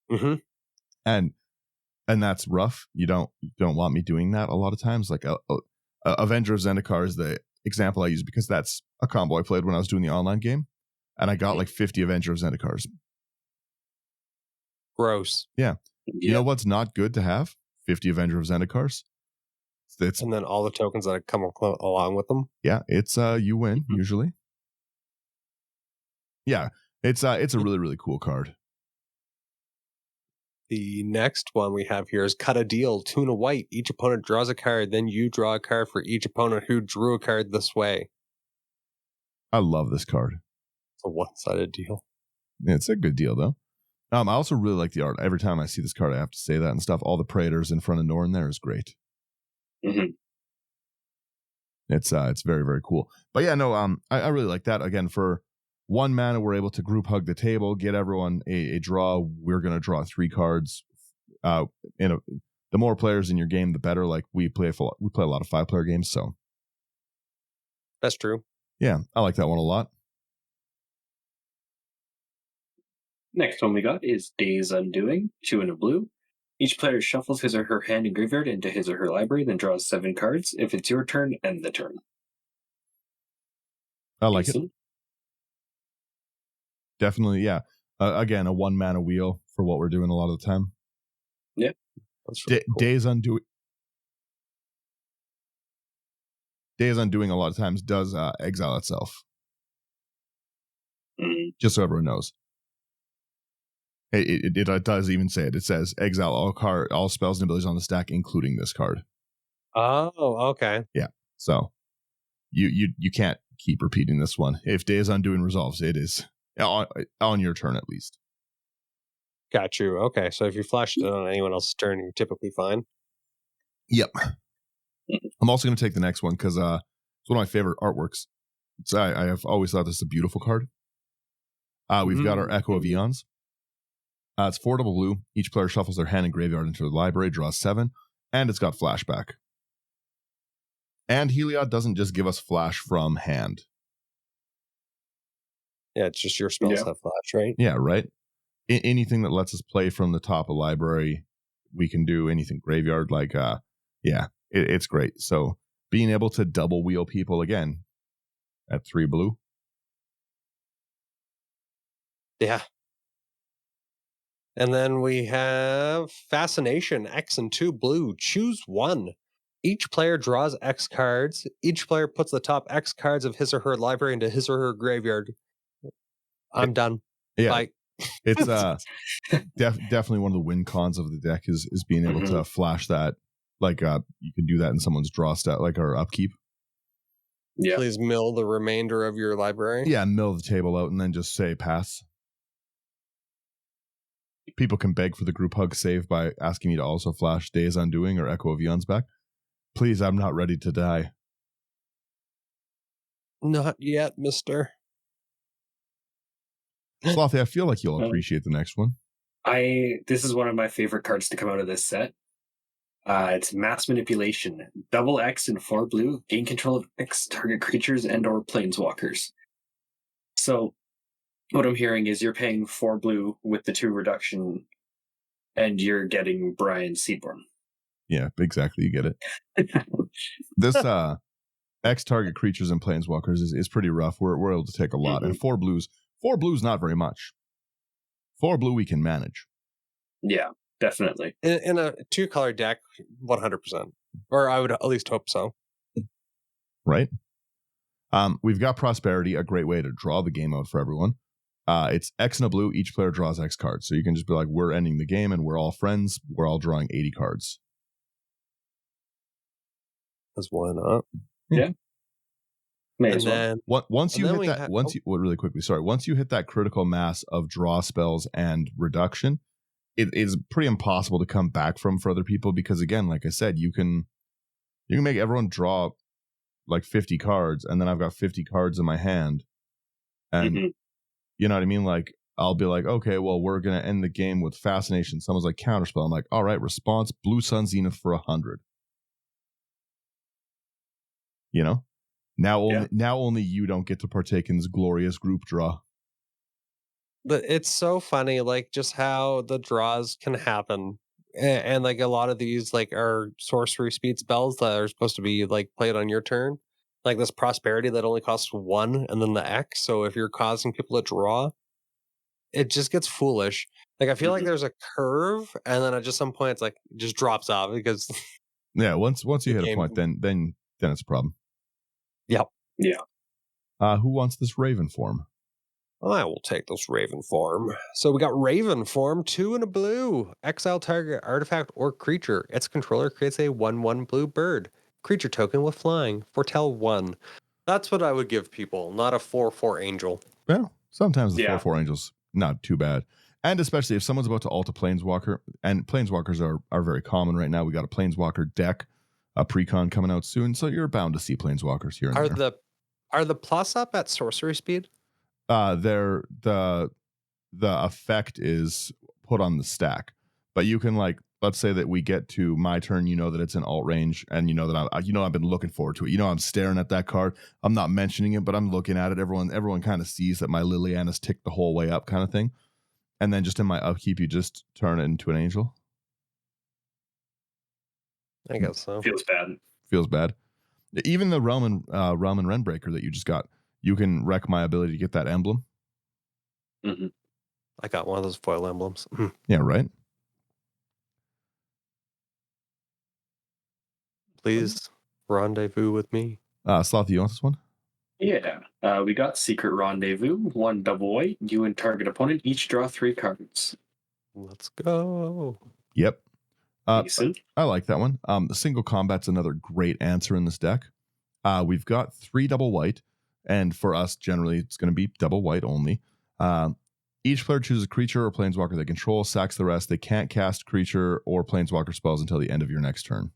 Mm-hmm. And that's rough. You don't want me doing that a lot of times. Like Avenger of Zendikar is the example I use because that's a combo I played when I was doing the online game, and I got like 50 Avenger of Zendikars. Gross. Yeah. You know what's not good to have? 50 Avenger of Zendikars. And then all the tokens that come along with them. Yeah, it's you win usually. Yeah, it's a really, really cool card. The next one we have here is Cut a Deal, 2 and a white. Each opponent draws a card, then you draw a card for each opponent who drew a card this way. I love this card. It's a one-sided deal. Yeah, it's a good deal though. I also really like the art. Every time I see this card, I have to say that and stuff. All the Praetors in front of Norn there is great. Mm-hmm. It's very, very cool. But yeah, no, I really like that. Again, for 1 mana, we're able to group hug the table, get everyone a draw. We're gonna draw 3 cards. The more players in your game, the better. Like we play a lot of 5-player games, so that's true. Yeah, I like that one a lot. Next one we got is Days Undoing, 2 and a blue. Each player shuffles his or her hand and graveyard into his or her library, then draws 7 cards. If it's your turn, end the turn. I like it. Definitely, yeah. Again, a 1 mana wheel for what we're doing a lot of the time. Yeah. That's really cool. Days Undoing a lot of times does exile itself. Mm-hmm. Just so everyone knows. It does even say it. It says exile all spells and abilities on the stack, including this card. Oh, okay. Yeah. So you can't keep repeating this one. If Days Undoing resolves, it is on your turn at least. Got you. Okay, so if you flashed it on anyone else's turn, you're typically fine. Yep. I'm also going to take the next one because it's one of my favorite artworks. I have always thought this is a beautiful card. We've got our Echo of Eons. It's 4 double blue. Each player shuffles their hand and graveyard into the library, draws 7, and it's got flashback. And Heliod doesn't just give us flash from hand. Yeah, it's just your spells have flash, right? Yeah, right. Anything that lets us play from the top of library, we can do. Anything graveyard, it's great. So being able to double wheel people again at 3 blue. Yeah. And then we have Fascination, X and 2 blue. Choose 1. Each player draws X cards. Each player puts the top X cards of his or her library into his or her graveyard. I'm done. Yeah. Bye. It's definitely one of the win cons of the deck is being able to flash that. Like you can do that in someone's draw stat, like our upkeep. Yeah. Please mill the remainder of your library. Yeah, mill the table out and then just say pass. People can beg for the group hug save by asking me to also flash Days Undoing or Echo of Eons back. Please, I'm not ready to die. Not yet, mister. Slothy, I feel like you'll Um, appreciate the next one. This is one of my favorite cards to come out of this set. It's Mass Manipulation. Double X and 4 blue. Gain control of X target creatures and or planeswalkers. So what I'm hearing is you're paying 4 blue with the 2 reduction, and you're getting Brian Seaborn. Yeah, exactly. You get it. This X target creatures and planeswalkers is pretty rough. We're able to take a lot. And 4 blues, not very much. 4 blue we can manage. Yeah, definitely. In a 2-color deck, 100%. Or I would at least hope so. Right? We've got Prosperity, a great way to draw the game out for everyone. It's X and a blue. Each player draws X cards. So you can just be like, we're ending the game and we're all friends. We're all drawing 80 cards. Because why not? Yeah. May And as well. then Once you then hit we that, have- really quickly, sorry. Once you hit that critical mass of draw spells and reduction, it is pretty impossible to come back from for other people because, again, like I said, you can make everyone draw like 50 cards, and then I've got 50 cards in my hand, and you know what I mean? Like, I'll be like, okay, well, we're gonna end the game with Fascination. Someone's like, Counterspell. I'm like, all right, response, Blue Sun Zenith for 100. You know, now only you don't get to partake in this glorious group draw. But it's so funny, like just how the draws can happen. And like a lot of these like are sorcery speed spells that are supposed to be like played on your turn. Like this prosperity that only costs 1 and then the X. So if you're causing people to draw, it just gets foolish. Like I feel like there's a curve and then at just some point it's like it just drops off because Yeah, once you hit a game- point, then it's a problem. Yep. Yeah. Who wants this Raven form? I will take this Raven form. So we got Raven form, 2 and a blue. Exile target artifact or creature. Its controller creates a 1/1 blue bird. Creature token with flying. Foretell 1. That's what I would give people, not a 4/4 angel. Well, sometimes the Yeah. 4/4 angels not too bad, and especially if someone's about to alt a planeswalker, and planeswalkers are very common right now. We got a planeswalker deck, a precon coming out soon, so you're bound to see planeswalkers here and there. Are the plus up at sorcery speed? They're the effect is put on the stack, but you can, like, let's say that we get to my turn, you know that it's in alt range, and you know that I've been looking forward to it. You know, I'm staring at that card. I'm not mentioning it, but I'm looking at it. Everyone kind of sees that my Liliana's ticked the whole way up, kind of thing. And then just in my upkeep, you just turn it into an angel. I guess so. Feels bad. Even the Realm and Renbreaker that you just got, you can wreck my ability to get that emblem. I got one of those foil emblems. Yeah, right. Please rendezvous with me. Sloth, you want this one? Yeah. We got Secret Rendezvous, 1 double white. You and target opponent each draw 3 cards. Let's go. Yep. Decent. I like that one. The single combat's another great answer in this deck. We've got 3 double white, and for us, generally, it's going to be double white only. Each player chooses a creature or planeswalker they control, sacks the rest. They can't cast creature or planeswalker spells until the end of your next turn.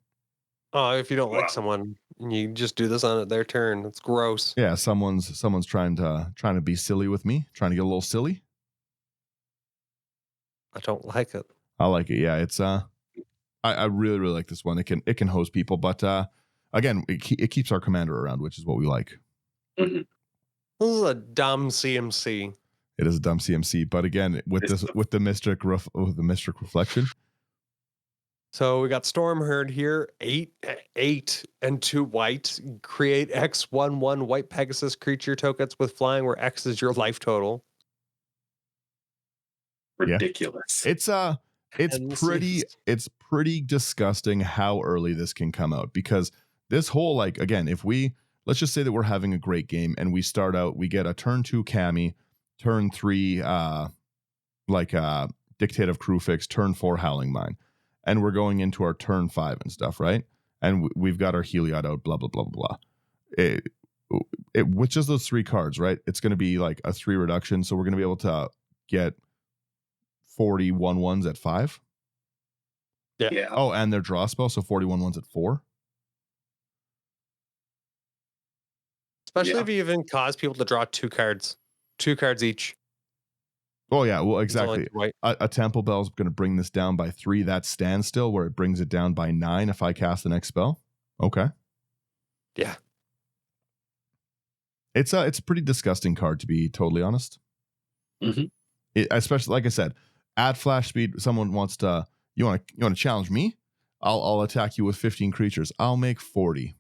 Oh, if you don't Wow. like someone, you just do this on their turn. It's gross. Yeah, someone's trying to be silly with me, trying to get a little silly. I don't like it. I like it. Yeah, it's I really like this one. It can host people, but again, it keeps our commander around, which is what we like. Mhm. This is a dumb CMC. It is a dumb CMC, but again, with the mystic reflection. So we got Stormherd here, 8 and 2 white. Create X/1/1 white Pegasus creature tokens with flying, where X is your life total. Ridiculous. It's pretty disgusting how early this can come out, because this whole, like, again, if let's just say that we're having a great game and we start out, we get a turn 2 Kami, turn 3 Dictate of Crewfix, turn 4 Howling Mine, and we're going into our turn 5 and stuff, right? And we've got our Heliod out, blah blah blah blah blah. It with just those 3 cards, right? It's going to be like a 3 reduction, so we're going to be able to get 41 ones at 5. Yeah. Oh, and their draw spell, so 41 ones at 4. Especially if you even cause people to draw 2 cards. 2 cards each. Oh yeah, well It's only exactly. 2 white. A Temple Bell is going to bring this down by 3. That standstill where it brings it down by 9 if I cast the next spell. Okay. Yeah. It's a pretty disgusting card, to be totally honest. Mm-hmm. Especially, like I said, at flash speed, someone wants to, you want to challenge me? I'll attack you with 15 creatures. I'll make 40.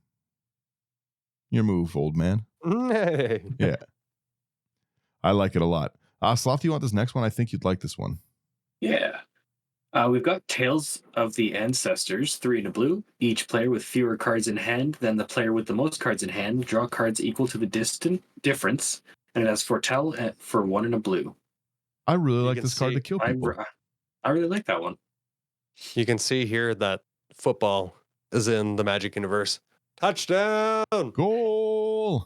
Your move, old man. Hey. Yeah. I like it a lot. Sloth, you want this next one? I think you'd like this one. Yeah. We've got Tales of the Ancestors, 3 in a blue. Each player with fewer cards in hand than the player with the most cards in hand. Draw cards equal to the difference. And it has Foretell for 1 in a blue. I really You like can this card to see- kill people. I really like that one. You can see here that football is in the Magic universe. Touchdown! Goal!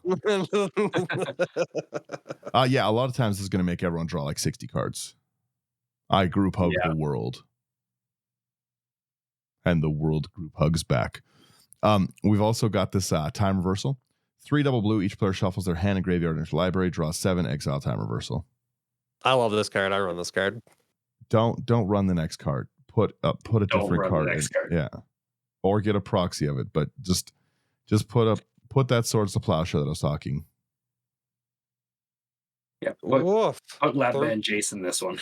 Yeah, a lot of times this is going to make everyone draw like 60 cards. I group hug Yeah. the world. And the world group hugs back. We've also got this time reversal. 3 double blue. Each player shuffles their hand and graveyard into library. Draw 7. Exile time reversal. I love this card. I run this card. Don't run the next card. Put a Don't different run card the next in. card. Yeah, or get a proxy of it. But just put that Swords to Plowshare that I was talking. Yeah. Woof. Put Labman Jason this one.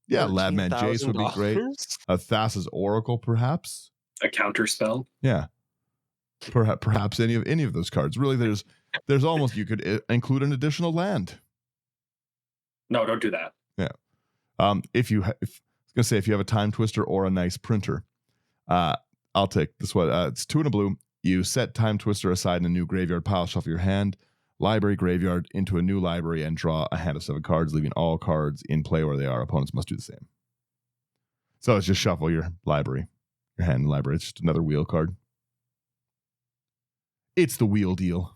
Yeah, Labman Jace would be great. $13,000? Thassa's Oracle, perhaps. A counter spell. Yeah, perhaps any of those cards. Really, there's almost, you could include an additional land. No, don't do that. Yeah. If I was gonna say, if you have a Time Twister or a nice printer, I'll take this one. It's 2 in a blue. You set Time Twister aside in a new graveyard pile. Shuffle your hand, library, graveyard into a new library, and draw a hand of 7 cards, leaving all cards in play where they are. Opponents must do the same. So it's just shuffle your library, your hand and library. It's just another wheel card. It's the wheel deal.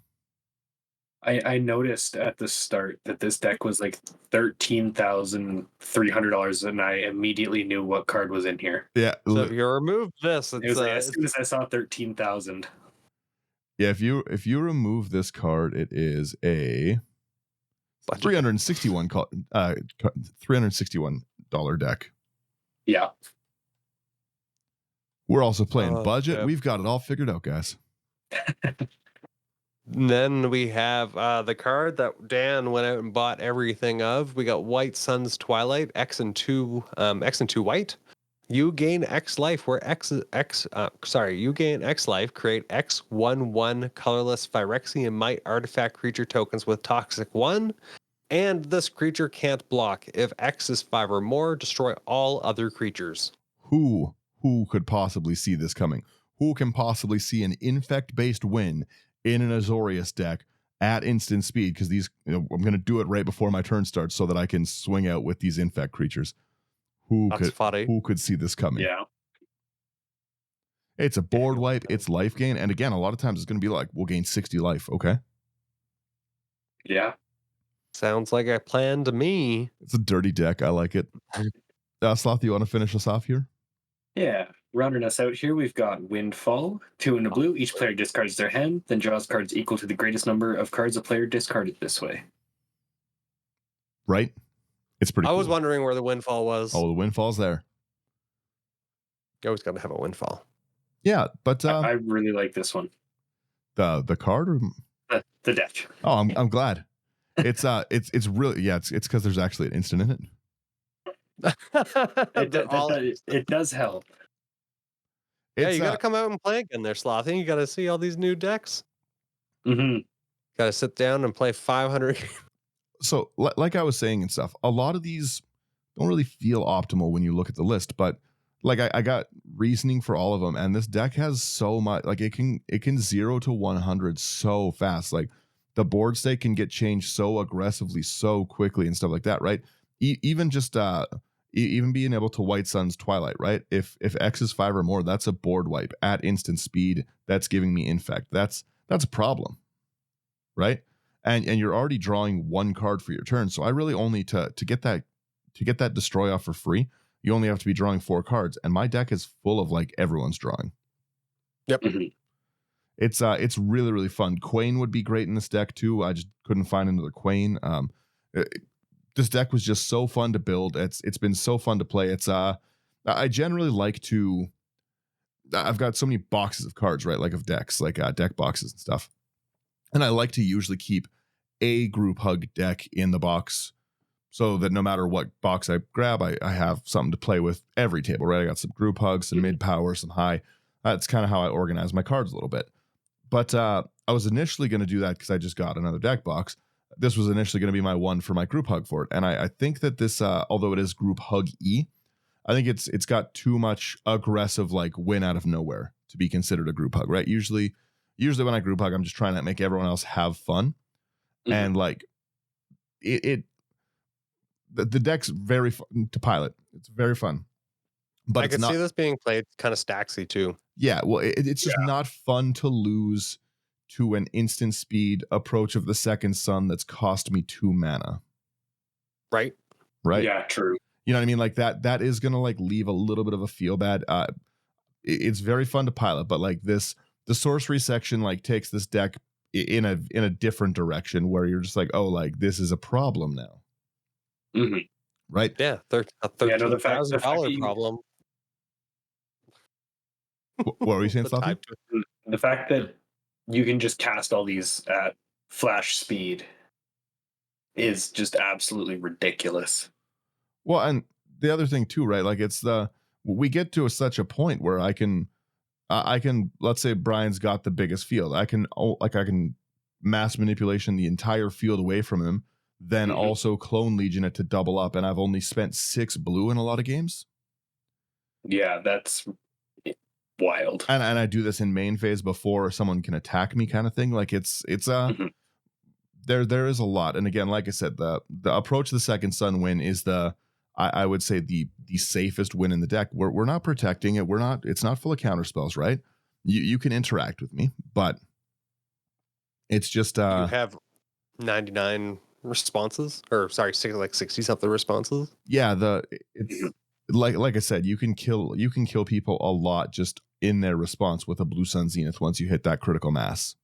I noticed at the start that this deck was like $13,300, and I immediately knew what card was in here. Yeah. So if you remove this, It was like, as soon as I saw 13,000. Yeah, if you remove this card, it is a $361 deck. Yeah. We're also playing budget. Yep. We've got it all figured out, guys. Then we have the card that Dan went out and bought everything of. We got White Sun's Twilight, X and 2 white. You gain X life where you gain X life, create X/1/1 colorless Phyrexian Might artifact creature tokens with toxic 1. And this creature can't block. If X is 5 or more, destroy all other creatures. Who could possibly see this coming? Who can possibly see an infect-based win in an Azorius deck at instant speed? Because these, I'm going to do it right before my turn starts so that I can swing out with these infect creatures. Who could see this coming? Yeah. It's a board wipe. It's life gain. And again, a lot of times it's going to be like, we'll gain 60 life. Okay. Yeah. Sounds like a plan to me. It's a dirty deck. I like it. Sloth, you want to finish us off here? Yeah. Rounding us out here, we've got Windfall, 2 in a blue. Each player discards their hand, then draws cards equal to the greatest number of cards a player discarded this way. Right? It's pretty cool. I was wondering where the Windfall was. Oh, the Windfall's there. You always got to have a Windfall. Yeah, but I really like this one. The card or The deck. Oh, I'm glad. It's really, it's because there's actually an instant in it. It does help. Yeah, you got to come out and play again there, Slothy. You got to see all these new decks. Mm-hmm. Got to sit down and play 500. So, like I was saying and stuff, a lot of these don't really feel optimal when you look at the list, but like I got reasoning for all of them, and this deck has so much. Like it can 0 to 100 so fast. Like the board state can get changed so aggressively, so quickly, and stuff like that, right? Even just even being able to White Sun's Twilight, right? If X is 5 or more, that's a board wipe at instant speed. That's giving me infect. That's a problem, right? And you're already drawing 1 card for your turn. So I really only to get that destroy off for free, you only have to be drawing 4 cards. And my deck is full of like everyone's drawing. Yep. Mm-hmm. It's really, really fun. Quain would be great in this deck too. I just couldn't find another Quain. this deck was just so fun to build. It's been so fun to play. I generally like to. I've got so many boxes of cards, right? Like of decks, like deck boxes and stuff. And I like to usually keep a group hug deck in the box so that no matter what box I grab, I have something to play with every table, right? I got some group hugs, some mid power, some high. That's kind of how I organize my cards a little bit. But I was initially going to do that because I just got another deck box. This was initially going to be my one for my group hug for it. And I think that this, although it is group hug E, I think it's got too much aggressive like win out of nowhere to be considered a group hug, right? Usually when I group hug, I'm just trying to make everyone else have fun. And like the deck's very fun to pilot. It's very fun, but I could see this being played kind of stacksy too. Yeah, well, it's just not fun to lose to an instant speed approach of the second sun that's cost me 2 mana. Right. Yeah, true. You know what I mean? Like that is gonna like leave a little bit of a feel bad. It's very fun to pilot, but like the sorcery section like takes this deck in a different direction where you're just like, oh, like this is a problem now. Mm-hmm. Right? Yeah, $13,000 problem. What were you saying, Sloppy? The fact that you can just cast all these at flash speed is just absolutely ridiculous. Well, and the other thing too, right? Like we get to such a point where I can, let's say Brian's got the biggest field. I can mass manipulation the entire field away from him, then also clone legion it to double up. And I've only spent 6 blue in a lot of games. Yeah, that's wild. And I do this in main phase before someone can attack me, kind of thing. Like it's there is a lot. And again, like I said, the approach to the second sun win is I would say the safest win in the deck. We're not protecting it. It's not full of counter spells, right? You can interact with me, but it's just you have 99 responses, or sorry, 60 something responses. Yeah, it's like I said, you can kill people a lot just in their response with a Blue Sun Zenith once you hit that critical mass.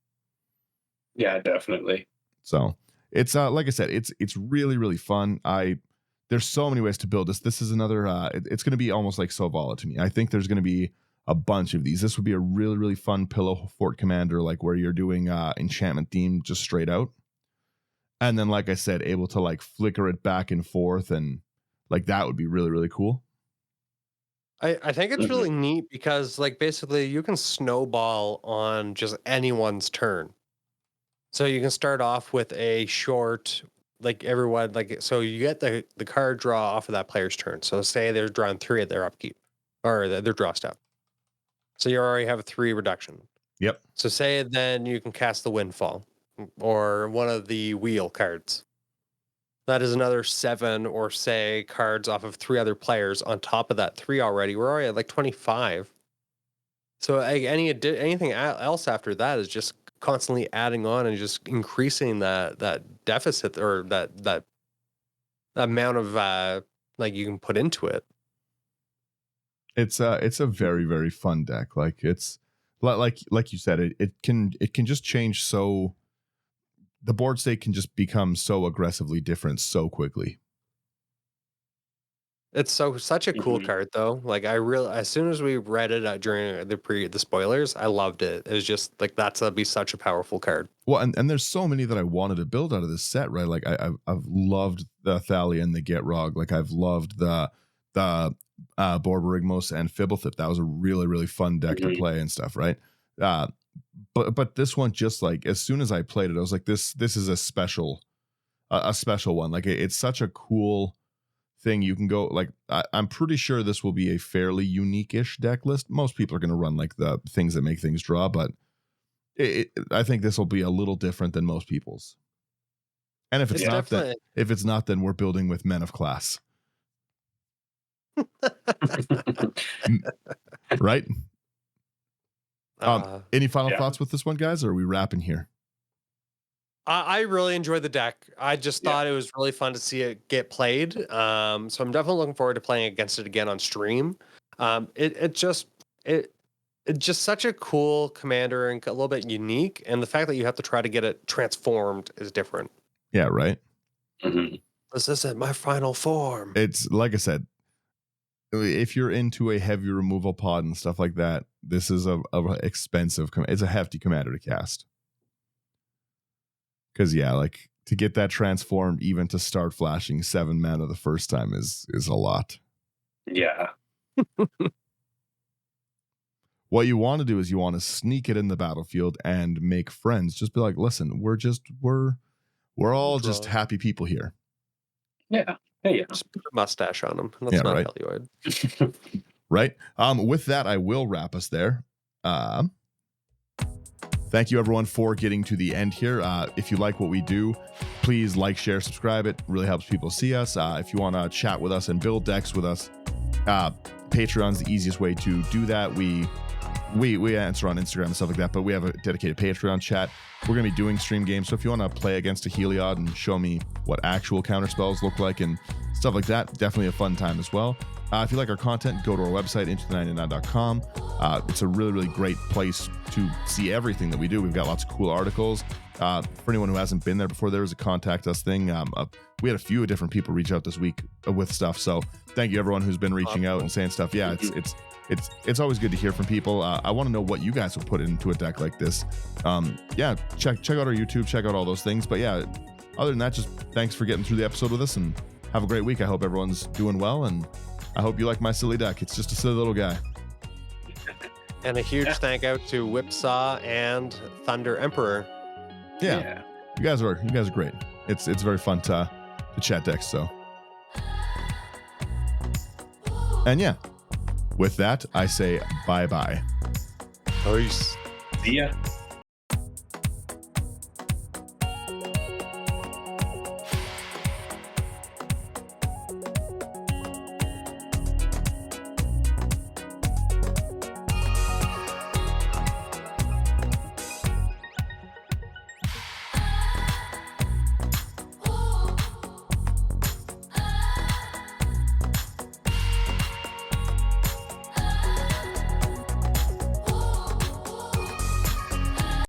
Yeah, definitely. So it's like I said, it's really, really fun. There's so many ways to build this. This is another it's going to be almost like Sovala to me. I think there's going to be a bunch of these. This would be a really, really fun pillow fort commander, like where you're doing enchantment theme just straight out. And then, like I said, able to like flicker it back and forth, and like that would be really, really cool. I think it's really neat because like basically you can snowball on just anyone's turn. So you can start off with a short, like everyone, like, so you get the card draw off of that player's turn. So say they're drawing 3 at their upkeep or their draw step. So you already have a 3 reduction. Yep. So say then you can cast the Windfall or one of the wheel cards. That is another 7 or say cards off of 3 other players on top of that 3 already. We're already at like 25. So anything else after that is just constantly adding on and just increasing that deficit or that amount of like you can put into it. It's a very, very fun deck. Like it's like you said, it can just change so. The board state can just become so aggressively different so quickly. It's such a cool card though. Like as soon as we read it during the spoilers, I loved it. It was just like that'd be such a powerful card. Well, and there's so many that I wanted to build out of this set, right? Like I've loved the Thalia and the Getrog. Like I've loved the Borborygmos and Fibblethip. That was a really, really fun deck to play and stuff, right? But this one, just like as soon as I played it, I was like, this is a special one. Like it's such a cool thing. You can go like I'm pretty sure this will be a fairly unique-ish deck list. Most people are going to run like the things that make things draw, but I think this will be a little different than most people's. And if it's not, then we're building with men of class, right? Any final thoughts with this one, guys? Or are we wrapping here? I really enjoyed the deck. I just thought it was really fun to see it get played. So I'm definitely looking forward to playing against it again on stream. It's just such a cool commander and a little bit unique. And the fact that you have to try to get it transformed is different. Yeah, right. This isn't my final form. It's like I said, if you're into a heavy removal pod and stuff like that, this is a expensive. It's a hefty commander to cast. Because yeah, like to get that transformed, even to start flashing 7 mana the first time is a lot. Yeah. What you want to do is you want to sneak it in the battlefield and make friends. Just be like, listen, we're all just happy people here. Yeah. Hey, yeah. Just put a mustache on him. That's not right. Heliod. Right. With that, I will wrap us there. Thank you everyone for getting to the end here. If you like what we do, please like, share, subscribe. It really helps people see us. If you want to chat with us and build decks with us, Patreon's the easiest way to do that. We answer on Instagram and stuff like that, but we have a dedicated Patreon chat. We're going to be doing stream games, so if you want to play against a Heliod and show me what actual counter spells look like and stuff like that, definitely a fun time as well. If you like our content, go to our website, into99.com. It's a really, really great place to see everything that we do. We've got lots of cool articles. For anyone who hasn't been there before, there was a contact us thing. We had a few different people reach out this week with stuff. So thank you everyone who's been reaching out and saying stuff. Yeah, it's always good to hear from people. I want to know what you guys would put into a deck like this. Yeah, check out our YouTube, check out all those things. But yeah, other than that, just thanks for getting through the episode with us and have a great week. I hope everyone's doing well, and I hope you like my silly deck. It's just a silly little guy. And a huge thank out to Whipsaw and Thunder Emperor. Yeah. You guys are great. It's very fun to chat decks. So, and yeah, with that, I say bye-bye. Peace. See ya.